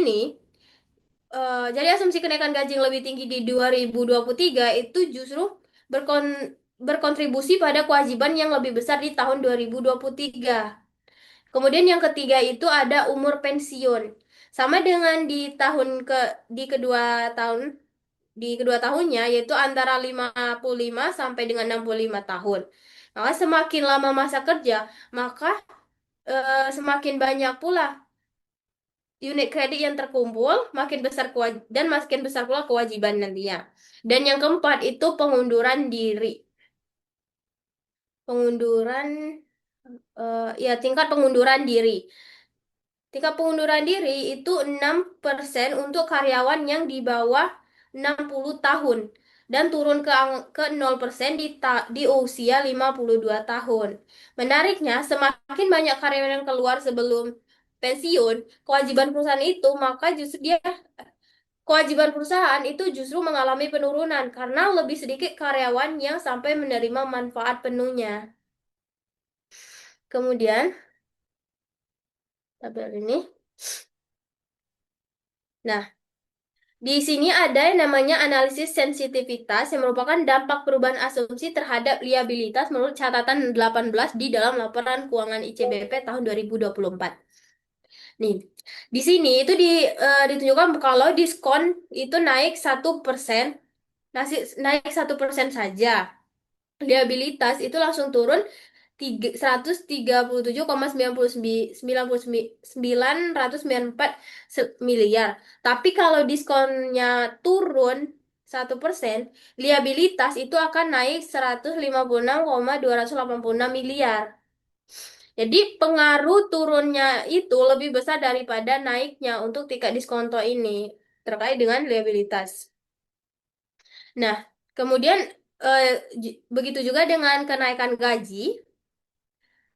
yang lebih tinggi di 2023 itu justru berkontribusi pada kewajiban yang lebih besar di tahun 2023. Kemudian yang ketiga itu ada umur pensiun. Sama dengan di kedua tahun di kedua tahunnya yaitu antara 55 sampai dengan 65 tahun. Maka semakin lama masa kerja, maka semakin banyak pula unit kredit yang terkumpul, dan makin besar pula kewajiban nantinya. Dan yang keempat itu pengunduran diri. Pengunduran ya tingkat pengunduran diri. Tingkat pengunduran diri itu 6% untuk karyawan yang di bawah 60 tahun dan turun ke 0% di usia 52 tahun. Menariknya, semakin banyak karyawan yang keluar sebelum pensiun, kewajiban perusahaan itu maka justru dia kewajiban perusahaan itu justru mengalami penurunan karena lebih sedikit karyawan yang sampai menerima manfaat penuhnya. Kemudian, tabel ini. Nah, di sini ada yang namanya analisis sensitivitas yang merupakan dampak perubahan asumsi terhadap liabilitas menurut catatan 18 di dalam laporan keuangan ICBP tahun 2024. Nih, di sini itu ditunjukkan kalau diskon itu naik 1%, naik 1% saja. Liabilitas itu langsung turun 137,949 Tapi kalau diskonnya turun 1%, liabilitas itu akan naik 156,286 miliar. Jadi pengaruh turunnya itu lebih besar daripada naiknya untuk tingkat diskonto ini terkait dengan liabilitas. Nah, kemudian eh, begitu juga dengan kenaikan gaji.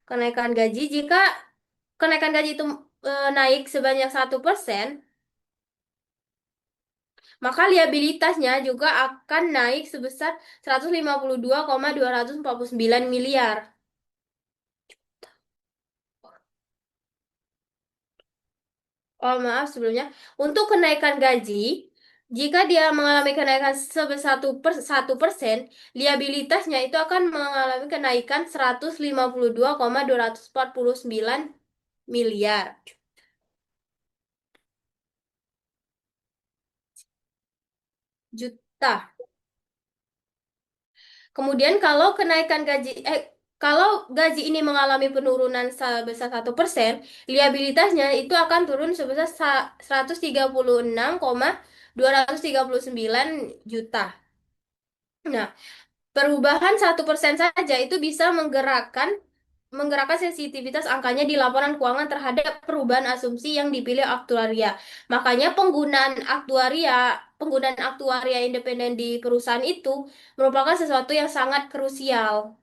Kenaikan gaji, jika kenaikan gaji itu naik sebanyak 1%, maka liabilitasnya juga akan naik sebesar 152,249 miliar. Oh, maaf sebelumnya. Untuk kenaikan gaji, jika dia mengalami kenaikan sebesar 1%, liabilitasnya itu akan mengalami kenaikan 152,249 miliar juta. Kemudian kalau gaji ini mengalami penurunan sebesar 1%, liabilitasnya itu akan turun sebesar 136,239 juta. Nah, perubahan 1% saja itu bisa menggerakkan sensitivitas angkanya di laporan keuangan terhadap perubahan asumsi yang dipilih aktuaria. Makanya penggunaan aktuaria independen di perusahaan itu merupakan sesuatu yang sangat krusial.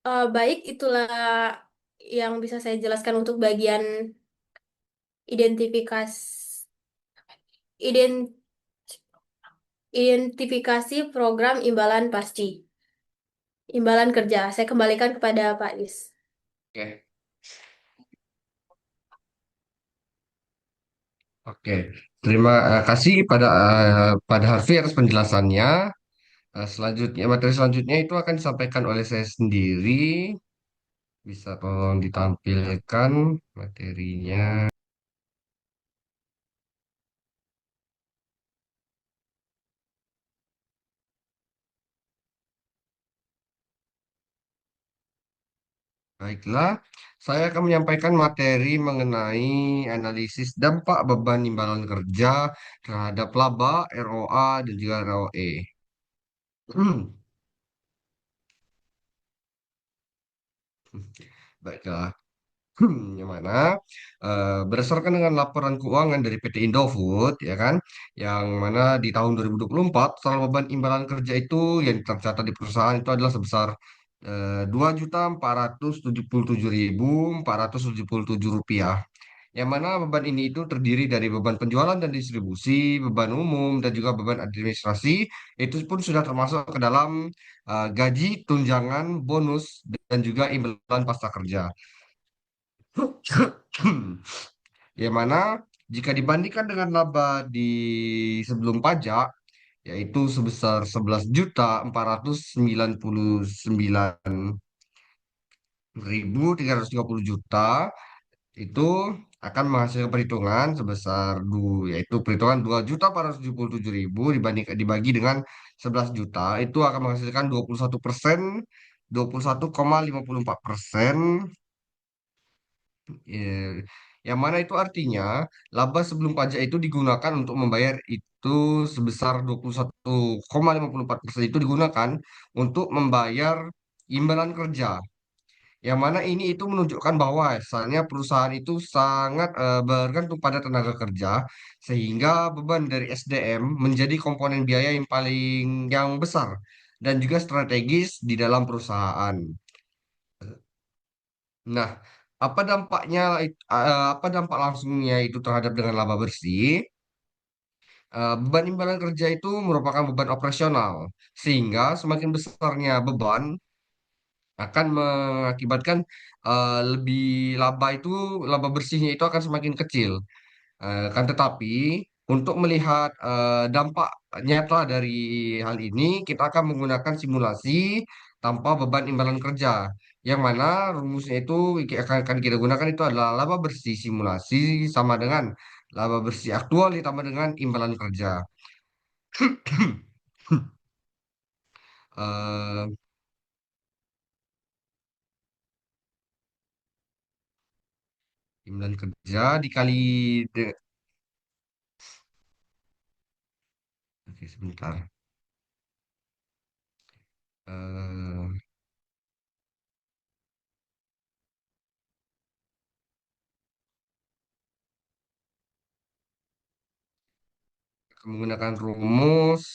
Baik, itulah yang bisa saya jelaskan untuk bagian identifikasi ident- identifikasi program imbalan pasti. Imbalan kerja. Saya kembalikan kepada Pak Is. Oke, oke. Terima kasih pada Harvey atas penjelasannya. Selanjutnya, materi selanjutnya itu akan disampaikan oleh saya sendiri. Bisa tolong ditampilkan materinya. Baiklah, saya akan menyampaikan materi mengenai analisis dampak beban imbalan kerja terhadap laba, ROA, dan juga ROE. Baiklah. Yang mana berdasarkan dengan laporan keuangan dari PT Indofood, ya kan, yang mana di tahun 2024 total beban imbalan kerja itu yang tercatat di perusahaan itu adalah sebesar 2.477.477 rupiah. Yang mana beban ini itu terdiri dari beban penjualan dan distribusi, beban umum, dan juga beban administrasi. Itu pun sudah termasuk ke dalam gaji, tunjangan, bonus, dan juga imbalan pasca kerja. Yang mana jika dibandingkan dengan laba di sebelum pajak, yaitu sebesar 11.499.330 juta, itu akan menghasilkan perhitungan sebesar yaitu perhitungan 2.477.000 dibagi dengan 11 juta, itu akan menghasilkan 21%, 21,54%. Ya, yang mana itu artinya laba sebelum pajak itu digunakan untuk membayar itu sebesar 21,54% itu digunakan untuk membayar imbalan kerja. Yang mana ini itu menunjukkan bahwa asalnya perusahaan itu sangat bergantung pada tenaga kerja sehingga beban dari SDM menjadi komponen biaya yang besar dan juga strategis di dalam perusahaan. Nah, apa dampak langsungnya itu terhadap dengan laba bersih? Beban imbalan kerja itu merupakan beban operasional, sehingga semakin besarnya beban akan mengakibatkan lebih laba bersihnya itu akan semakin kecil. Kan tetapi untuk melihat dampak nyata dari hal ini, kita akan menggunakan simulasi tanpa beban imbalan kerja, yang mana rumusnya itu akan kita gunakan itu adalah laba bersih simulasi sama dengan laba bersih aktual ditambah dengan imbalan kerja. Eh, Imbalan kerja dikali oke, sebentar. Eh, Menggunakan rumus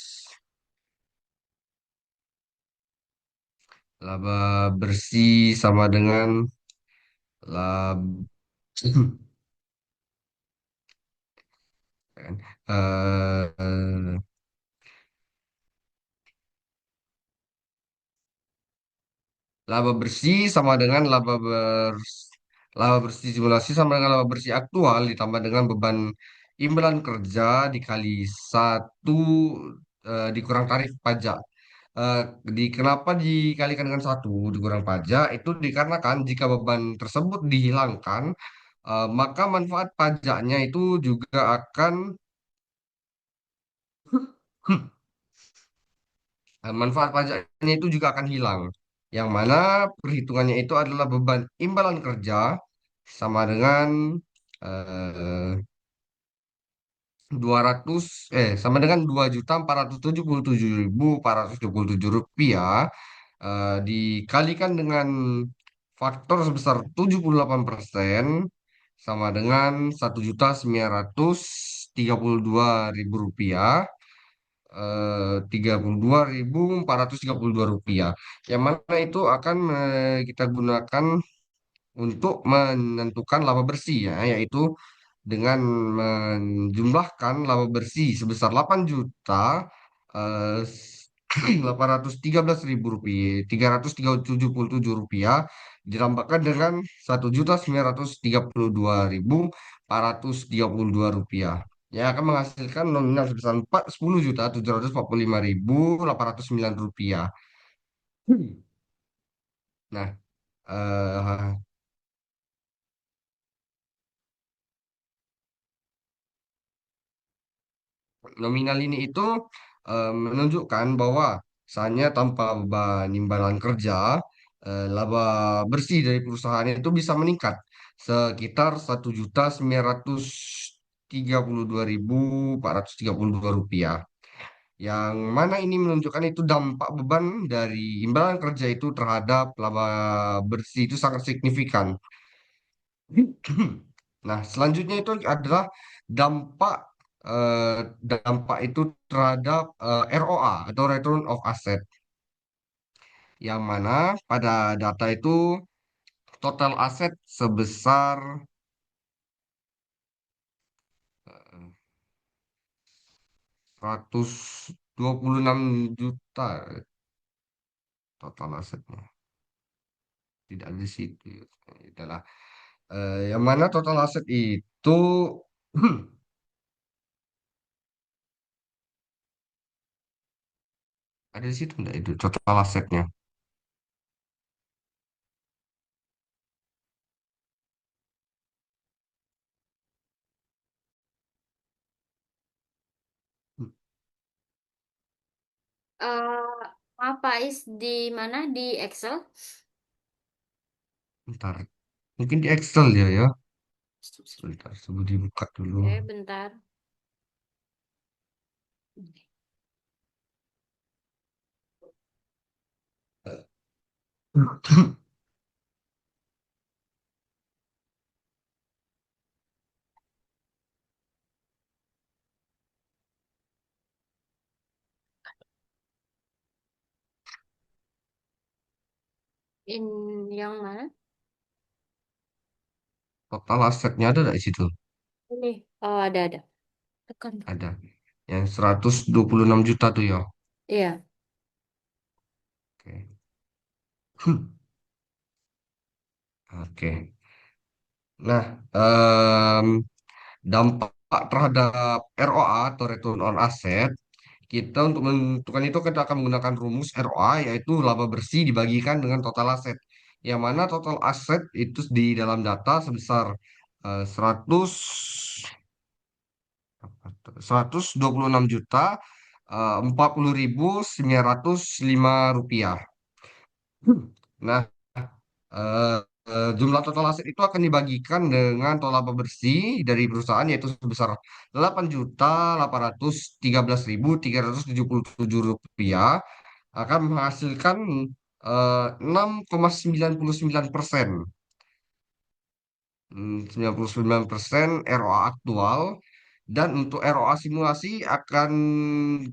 laba bersih sama dengan laba eh, laba bersih sama dengan laba bersih simulasi sama dengan laba bersih aktual ditambah dengan beban imbalan kerja dikali satu dikurang tarif pajak. Eh, kenapa dikalikan dengan satu dikurang pajak? Itu dikarenakan jika beban tersebut dihilangkan, maka manfaat pajaknya itu juga akan manfaat pajaknya itu juga akan hilang. Yang mana perhitungannya itu adalah beban imbalan kerja sama dengan eh, 200 sama dengan 2.477.477 rupiah dikalikan dengan faktor sebesar 78% sama dengan 1.932.000 rupiah, 32.432 rupiah, yang mana itu akan kita gunakan untuk menentukan laba bersih ya, yaitu dengan menjumlahkan laba bersih sebesar 8.813.000 rupiah, 377 rupiah ditambahkan dengan 1.932.432 rupiah, yang akan menghasilkan nominal sebesar 10.745.809 rupiah. Nah, eh, nominal ini itu menunjukkan bahwa misalnya tanpa beban imbalan kerja, laba bersih dari perusahaan itu bisa meningkat sekitar 1.932.432 rupiah. Yang mana ini menunjukkan itu dampak beban dari imbalan kerja itu terhadap laba bersih itu sangat signifikan. Nah, selanjutnya itu adalah dampak dampak itu terhadap ROA atau Return of Asset, yang mana pada data itu total aset sebesar 126 juta total asetnya. Tidak di situ. Adalah yang mana total aset itu ada di situ enggak itu total asetnya. Eh, apa is di mana di Excel? Bentar. Mungkin di Excel ya ya. Bentar, coba dibuka dulu. Oke, bentar. Yang mana? Total asetnya ada nggak di situ? Ini. Oh, ada. Tekan. Ada. Yang 126 juta tuh ya. Iya. Oke. Oke. Nah, dampak terhadap ROA atau Return on Asset, kita untuk menentukan itu kita akan menggunakan rumus ROA, yaitu laba bersih dibagikan dengan total aset. Yang mana total aset itu di dalam data sebesar 100 126 juta 40.905 rupiah. Nah, eh, jumlah total aset itu akan dibagikan dengan total laba bersih dari perusahaan yaitu sebesar 8.813.377 rupiah akan menghasilkan 6,99%. 99% ROA aktual dan untuk ROA simulasi akan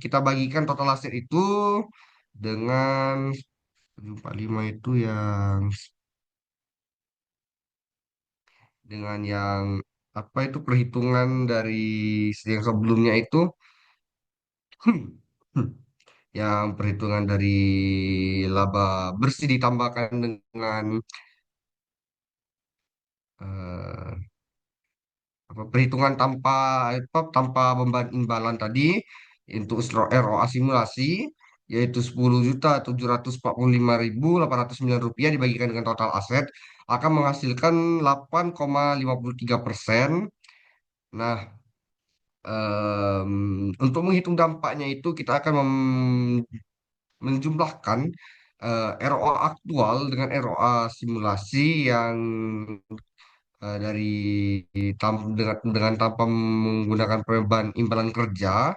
kita bagikan total aset itu dengan 745 itu yang dengan yang apa itu perhitungan dari yang sebelumnya itu yang perhitungan dari laba bersih ditambahkan dengan eh, apa, perhitungan tanpa beban imbalan tadi untuk ROA simulasi yaitu 10.745.809 rupiah dibagikan dengan total aset akan menghasilkan 8,53%. Nah, untuk menghitung dampaknya itu kita akan menjumlahkan ROA aktual dengan ROA simulasi yang dari dengan tanpa menggunakan beban imbalan kerja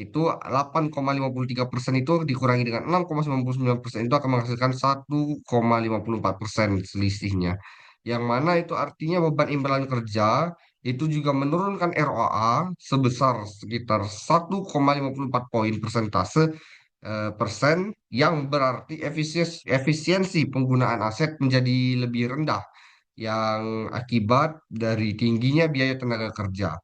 itu 8,53% itu dikurangi dengan 6,99% itu akan menghasilkan 1,54% selisihnya. Yang mana itu artinya beban imbalan kerja itu juga menurunkan ROA sebesar sekitar 1,54 poin persentase persen yang berarti efisiensi penggunaan aset menjadi lebih rendah yang akibat dari tingginya biaya tenaga kerja.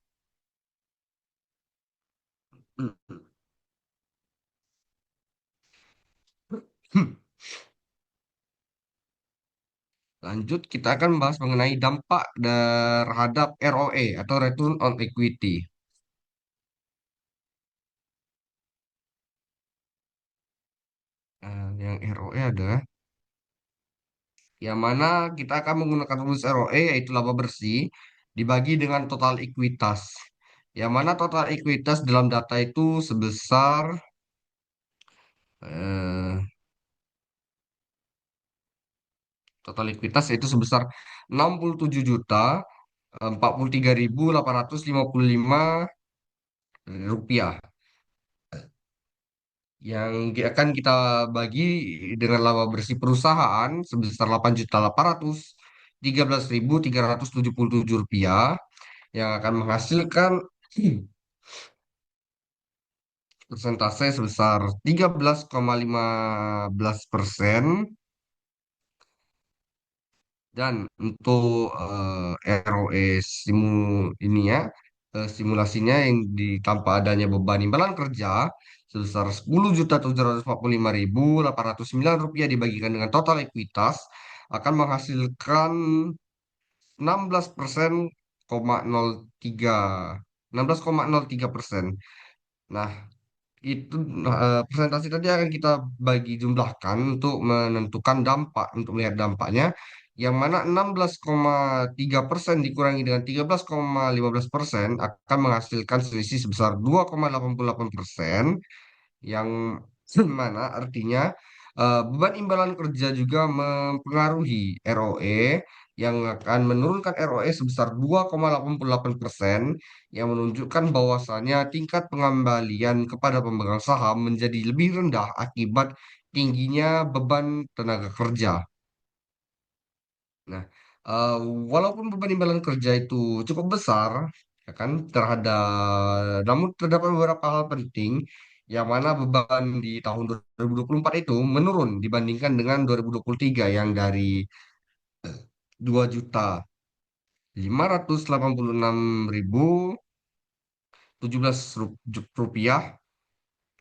Lanjut, kita akan membahas mengenai dampak terhadap ROE atau Return on Equity. Yang ROE adalah yang mana kita akan menggunakan rumus ROE yaitu laba bersih dibagi dengan total ekuitas. Yang mana total ekuitas dalam data itu sebesar eh, total ekuitas yaitu sebesar 67.043.855 rupiah yang akan kita bagi dengan laba bersih perusahaan sebesar 8.813.377 rupiah yang akan menghasilkan persentase sebesar 13,15%. Dan untuk ROE ini ya, simulasinya yang tanpa adanya beban imbalan kerja sebesar 10.745.809 rupiah dibagikan dengan total ekuitas akan menghasilkan 16% 0,03 16,03%. Nah, itu presentasi tadi akan kita bagi jumlahkan untuk menentukan dampak, untuk melihat dampaknya, yang mana 16,3% dikurangi dengan 13,15% akan menghasilkan selisih sebesar 2,88%, yang mana artinya beban imbalan kerja juga mempengaruhi ROE yang akan menurunkan ROE sebesar 2,88% yang menunjukkan bahwasannya tingkat pengembalian kepada pemegang saham menjadi lebih rendah akibat tingginya beban tenaga kerja. Nah, eh, walaupun beban imbalan kerja itu cukup besar, ya kan, namun terdapat beberapa hal penting yang mana beban di tahun 2024 itu menurun dibandingkan dengan 2023 yang dari 2.586.017 rupiah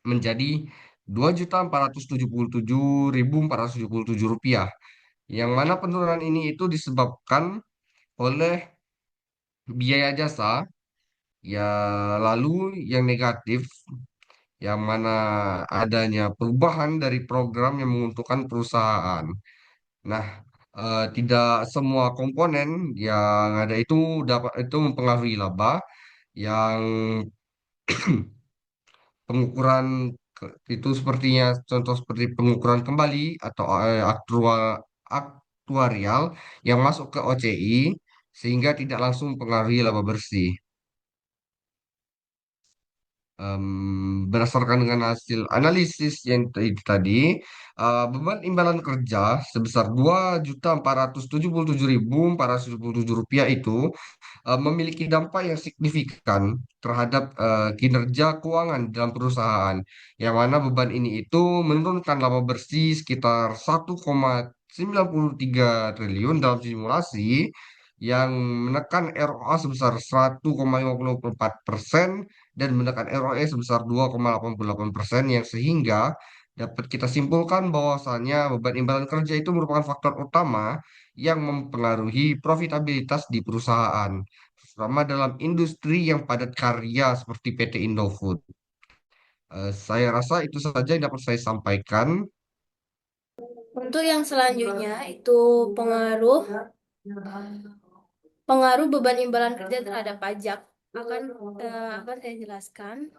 menjadi 2.477.477 rupiah. Yang mana penurunan ini itu disebabkan oleh biaya jasa, ya lalu yang negatif, yang mana adanya perubahan dari program yang menguntungkan perusahaan. Nah, tidak semua komponen yang ada itu dapat itu mempengaruhi laba, yang pengukuran itu sepertinya contoh seperti pengukuran kembali atau aktual aktuarial yang masuk ke OCI sehingga tidak langsung mempengaruhi laba bersih. Berdasarkan dengan hasil analisis yang tadi, beban imbalan kerja sebesar 2.477.477 rupiah itu memiliki dampak yang signifikan terhadap kinerja keuangan dalam perusahaan, yang mana beban ini itu menurunkan laba bersih sekitar 1,93 triliun dalam simulasi yang menekan ROA sebesar 1,54% dan menekan ROE sebesar 2,88% yang sehingga dapat kita simpulkan bahwasannya beban imbalan kerja itu merupakan faktor utama yang mempengaruhi profitabilitas di perusahaan, terutama dalam industri yang padat karya seperti PT Indofood. Saya rasa itu saja yang dapat saya sampaikan. Untuk yang selanjutnya itu pengaruh pengaruh beban imbalan kerja terhadap pajak akan saya jelaskan.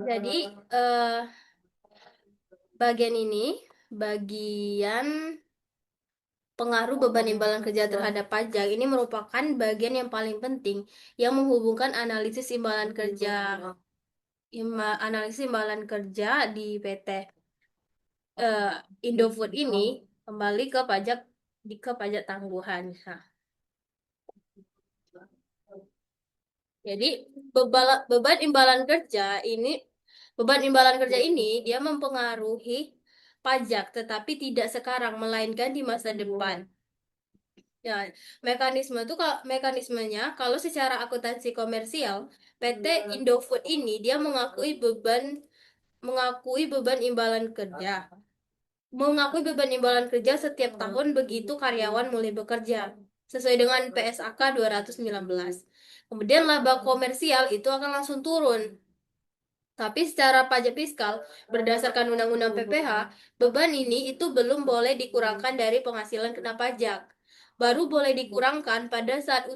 Jadi bagian ini bagian pengaruh beban imbalan kerja terhadap pajak ini merupakan bagian yang paling penting yang menghubungkan analisis imbalan kerja di PT Indofood ini kembali ke pajak tangguhan. Nah, jadi beban imbalan kerja ini dia mempengaruhi pajak tetapi tidak sekarang melainkan di masa depan. Ya, mekanismenya kalau secara akuntansi komersial, PT Indofood ini dia mengakui beban imbalan kerja setiap tahun begitu karyawan mulai bekerja sesuai dengan PSAK 219. Kemudian laba komersial itu akan langsung turun. Tapi secara pajak fiskal, berdasarkan Undang-Undang PPH, beban ini itu belum boleh dikurangkan dari penghasilan kena pajak. Baru boleh dikurangkan pada saat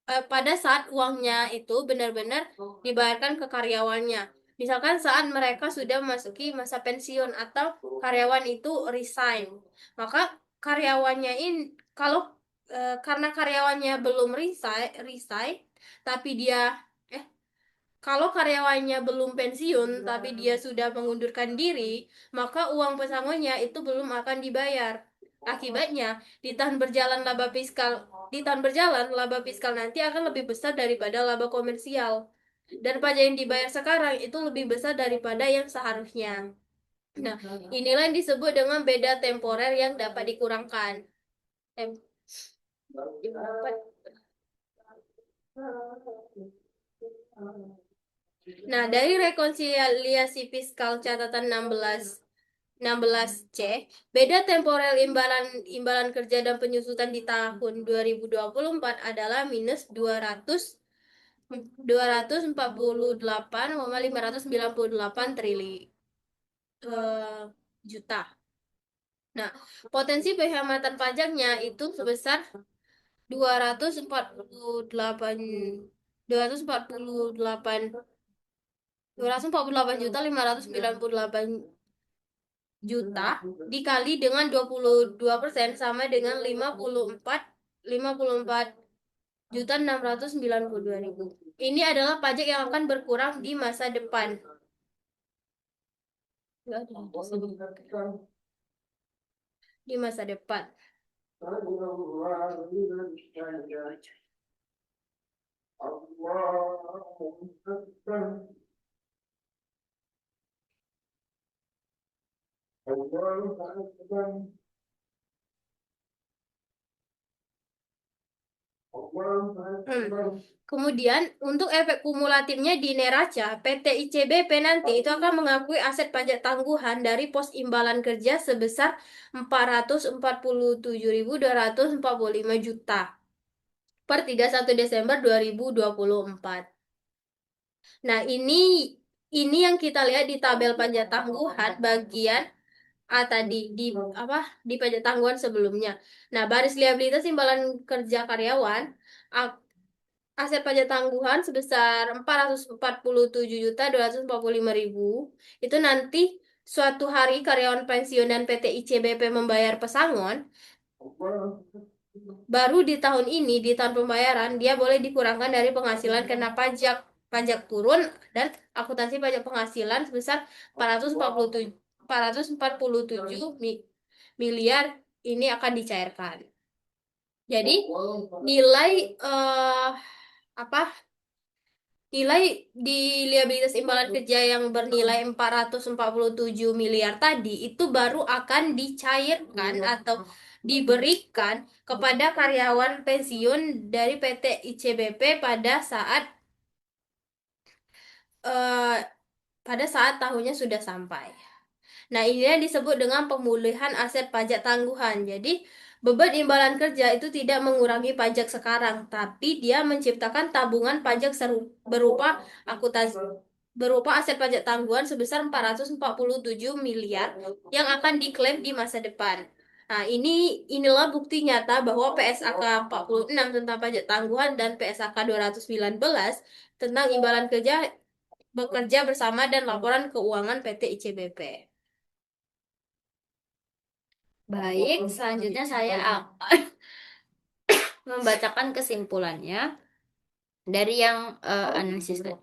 pada saat uangnya itu benar-benar dibayarkan ke karyawannya. Misalkan saat mereka sudah memasuki masa pensiun atau karyawan itu resign, maka karyawannya ini karena karyawannya belum resign, tapi dia kalau karyawannya belum pensiun tapi dia sudah mengundurkan diri, maka uang pesangonnya itu belum akan dibayar. Akibatnya, di tahun berjalan laba fiskal nanti akan lebih besar daripada laba komersial. Dan pajak yang dibayar sekarang itu lebih besar daripada yang seharusnya. Nah, inilah yang disebut dengan beda temporer yang dapat dikurangkan. Tem- Nah, dari rekonsiliasi fiskal catatan 16C, beda temporer imbalan kerja dan penyusutan di tahun 2024 adalah minus 248,598 juta. Nah, potensi penghematan pajaknya itu sebesar 248 248 248.598 juta dikali dengan 22% sama dengan 54.692.000. Ini adalah pajak yang akan berkurang di masa depan. Di masa depan. Kemudian untuk efek kumulatifnya di neraca, PT ICBP nanti itu akan mengakui aset pajak tangguhan dari pos imbalan kerja sebesar 447.245 juta. per 31 Desember 2024. Nah, ini yang kita lihat di tabel pajak tangguhan bagian A tadi di apa di pajak tangguhan sebelumnya. Nah, baris liabilitas imbalan kerja karyawan, a- aset pajak tangguhan sebesar 447.245.000 itu nanti suatu hari karyawan pensiun dan PT ICBP membayar pesangon, baru di tahun ini, di tahun pembayaran, dia boleh dikurangkan dari penghasilan kena pajak. Pajak turun dan akuntansi pajak penghasilan sebesar 447 447 miliar ini akan dicairkan. Jadi nilai apa nilai di liabilitas imbalan kerja yang bernilai 447 miliar tadi itu baru akan dicairkan atau diberikan kepada karyawan pensiun dari PT ICBP eh, pada saat tahunnya sudah sampai. Nah, ini yang disebut dengan pemulihan aset pajak tangguhan. Jadi, beban imbalan kerja itu tidak mengurangi pajak sekarang, tapi dia menciptakan tabungan pajak berupa akuntansi berupa aset pajak tangguhan sebesar 447 miliar yang akan diklaim di masa depan. Nah, inilah bukti nyata bahwa PSAK 46 tentang pajak tangguhan dan PSAK 219 tentang imbalan kerja bekerja bersama dan laporan keuangan PT ICBP. Baik, selanjutnya saya akan membacakan kesimpulannya dari yang analisis tadi.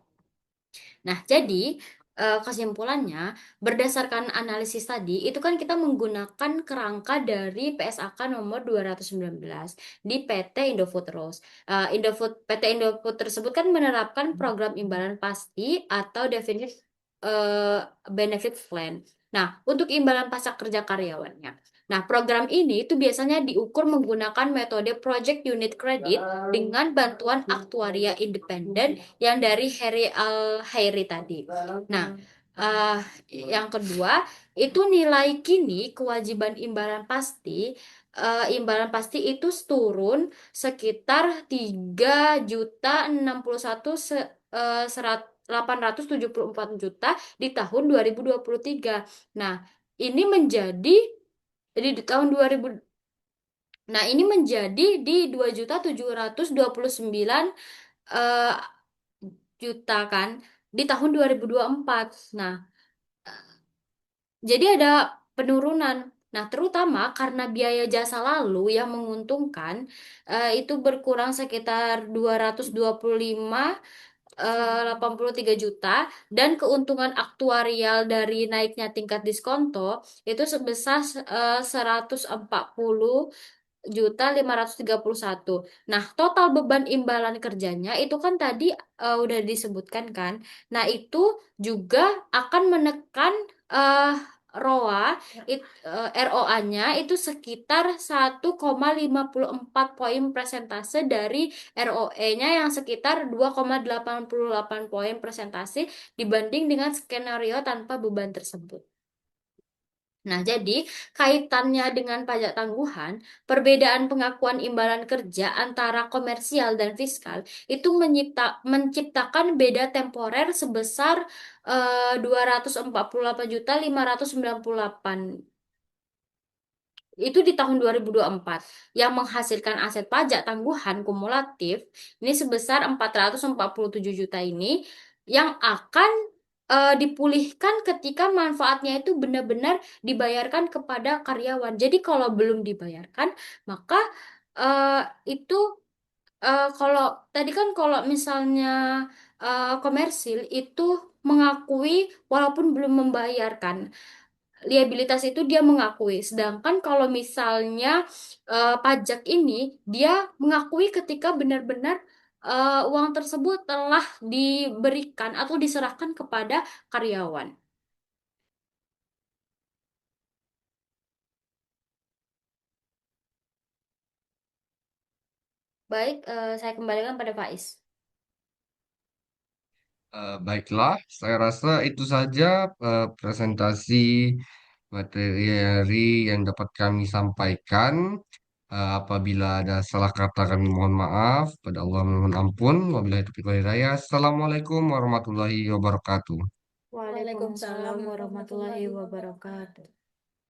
Nah, jadi kesimpulannya berdasarkan analisis tadi itu kan kita menggunakan kerangka dari PSAK nomor 219 di PT Indofood Rose. PT Indofood tersebut kan menerapkan program imbalan pasti atau definite benefit plan. Nah, untuk imbalan pajak kerja karyawannya. Nah, program ini itu biasanya diukur menggunakan metode Project Unit Credit dengan bantuan aktuaria independen yang dari Harry Al-Hairi tadi. Nah, eh, yang kedua itu nilai kini kewajiban imbalan pasti itu turun sekitar 3.061 874 juta di tahun 2023. Nah, ini menjadi di tahun 2000. Nah, ini menjadi di 2.729 eh, juta kan di tahun 2024. Nah, jadi ada penurunan. Nah, terutama karena biaya jasa lalu yang menguntungkan itu berkurang sekitar 283 juta dan keuntungan aktuarial dari naiknya tingkat diskonto itu sebesar 140.531. Nah, total beban imbalan kerjanya itu kan tadi udah disebutkan kan. Nah, itu juga akan menekan eh, ROA-nya itu sekitar 1,54 poin persentase dari ROE-nya yang sekitar 2,88 poin persentase dibanding dengan skenario tanpa beban tersebut. Nah, jadi kaitannya dengan pajak tangguhan, perbedaan pengakuan imbalan kerja antara komersial dan fiskal itu menciptakan beda temporer sebesar 248.598 itu di tahun 2024 yang menghasilkan aset pajak tangguhan kumulatif ini sebesar 447 juta ini yang akan dipulihkan ketika manfaatnya itu benar-benar dibayarkan kepada karyawan. Jadi kalau belum dibayarkan, maka eh, itu kalau tadi kan kalau misalnya komersil itu mengakui walaupun belum membayarkan liabilitas itu dia mengakui. Sedangkan kalau misalnya pajak ini dia mengakui ketika benar-benar uang tersebut telah diberikan atau diserahkan kepada karyawan. Baik, saya kembalikan pada Faiz. Baiklah, saya rasa itu saja presentasi materi yang dapat kami sampaikan. Apabila ada salah kata kami mohon maaf. Pada Allah mohon ampun. Wabillahi taufiq wal hidayah. Assalamualaikum warahmatullahi wabarakatuh. Waalaikumsalam Waalaikumsalam warahmatullahi warahmatullahi wabarakatuh. wabarakatuh.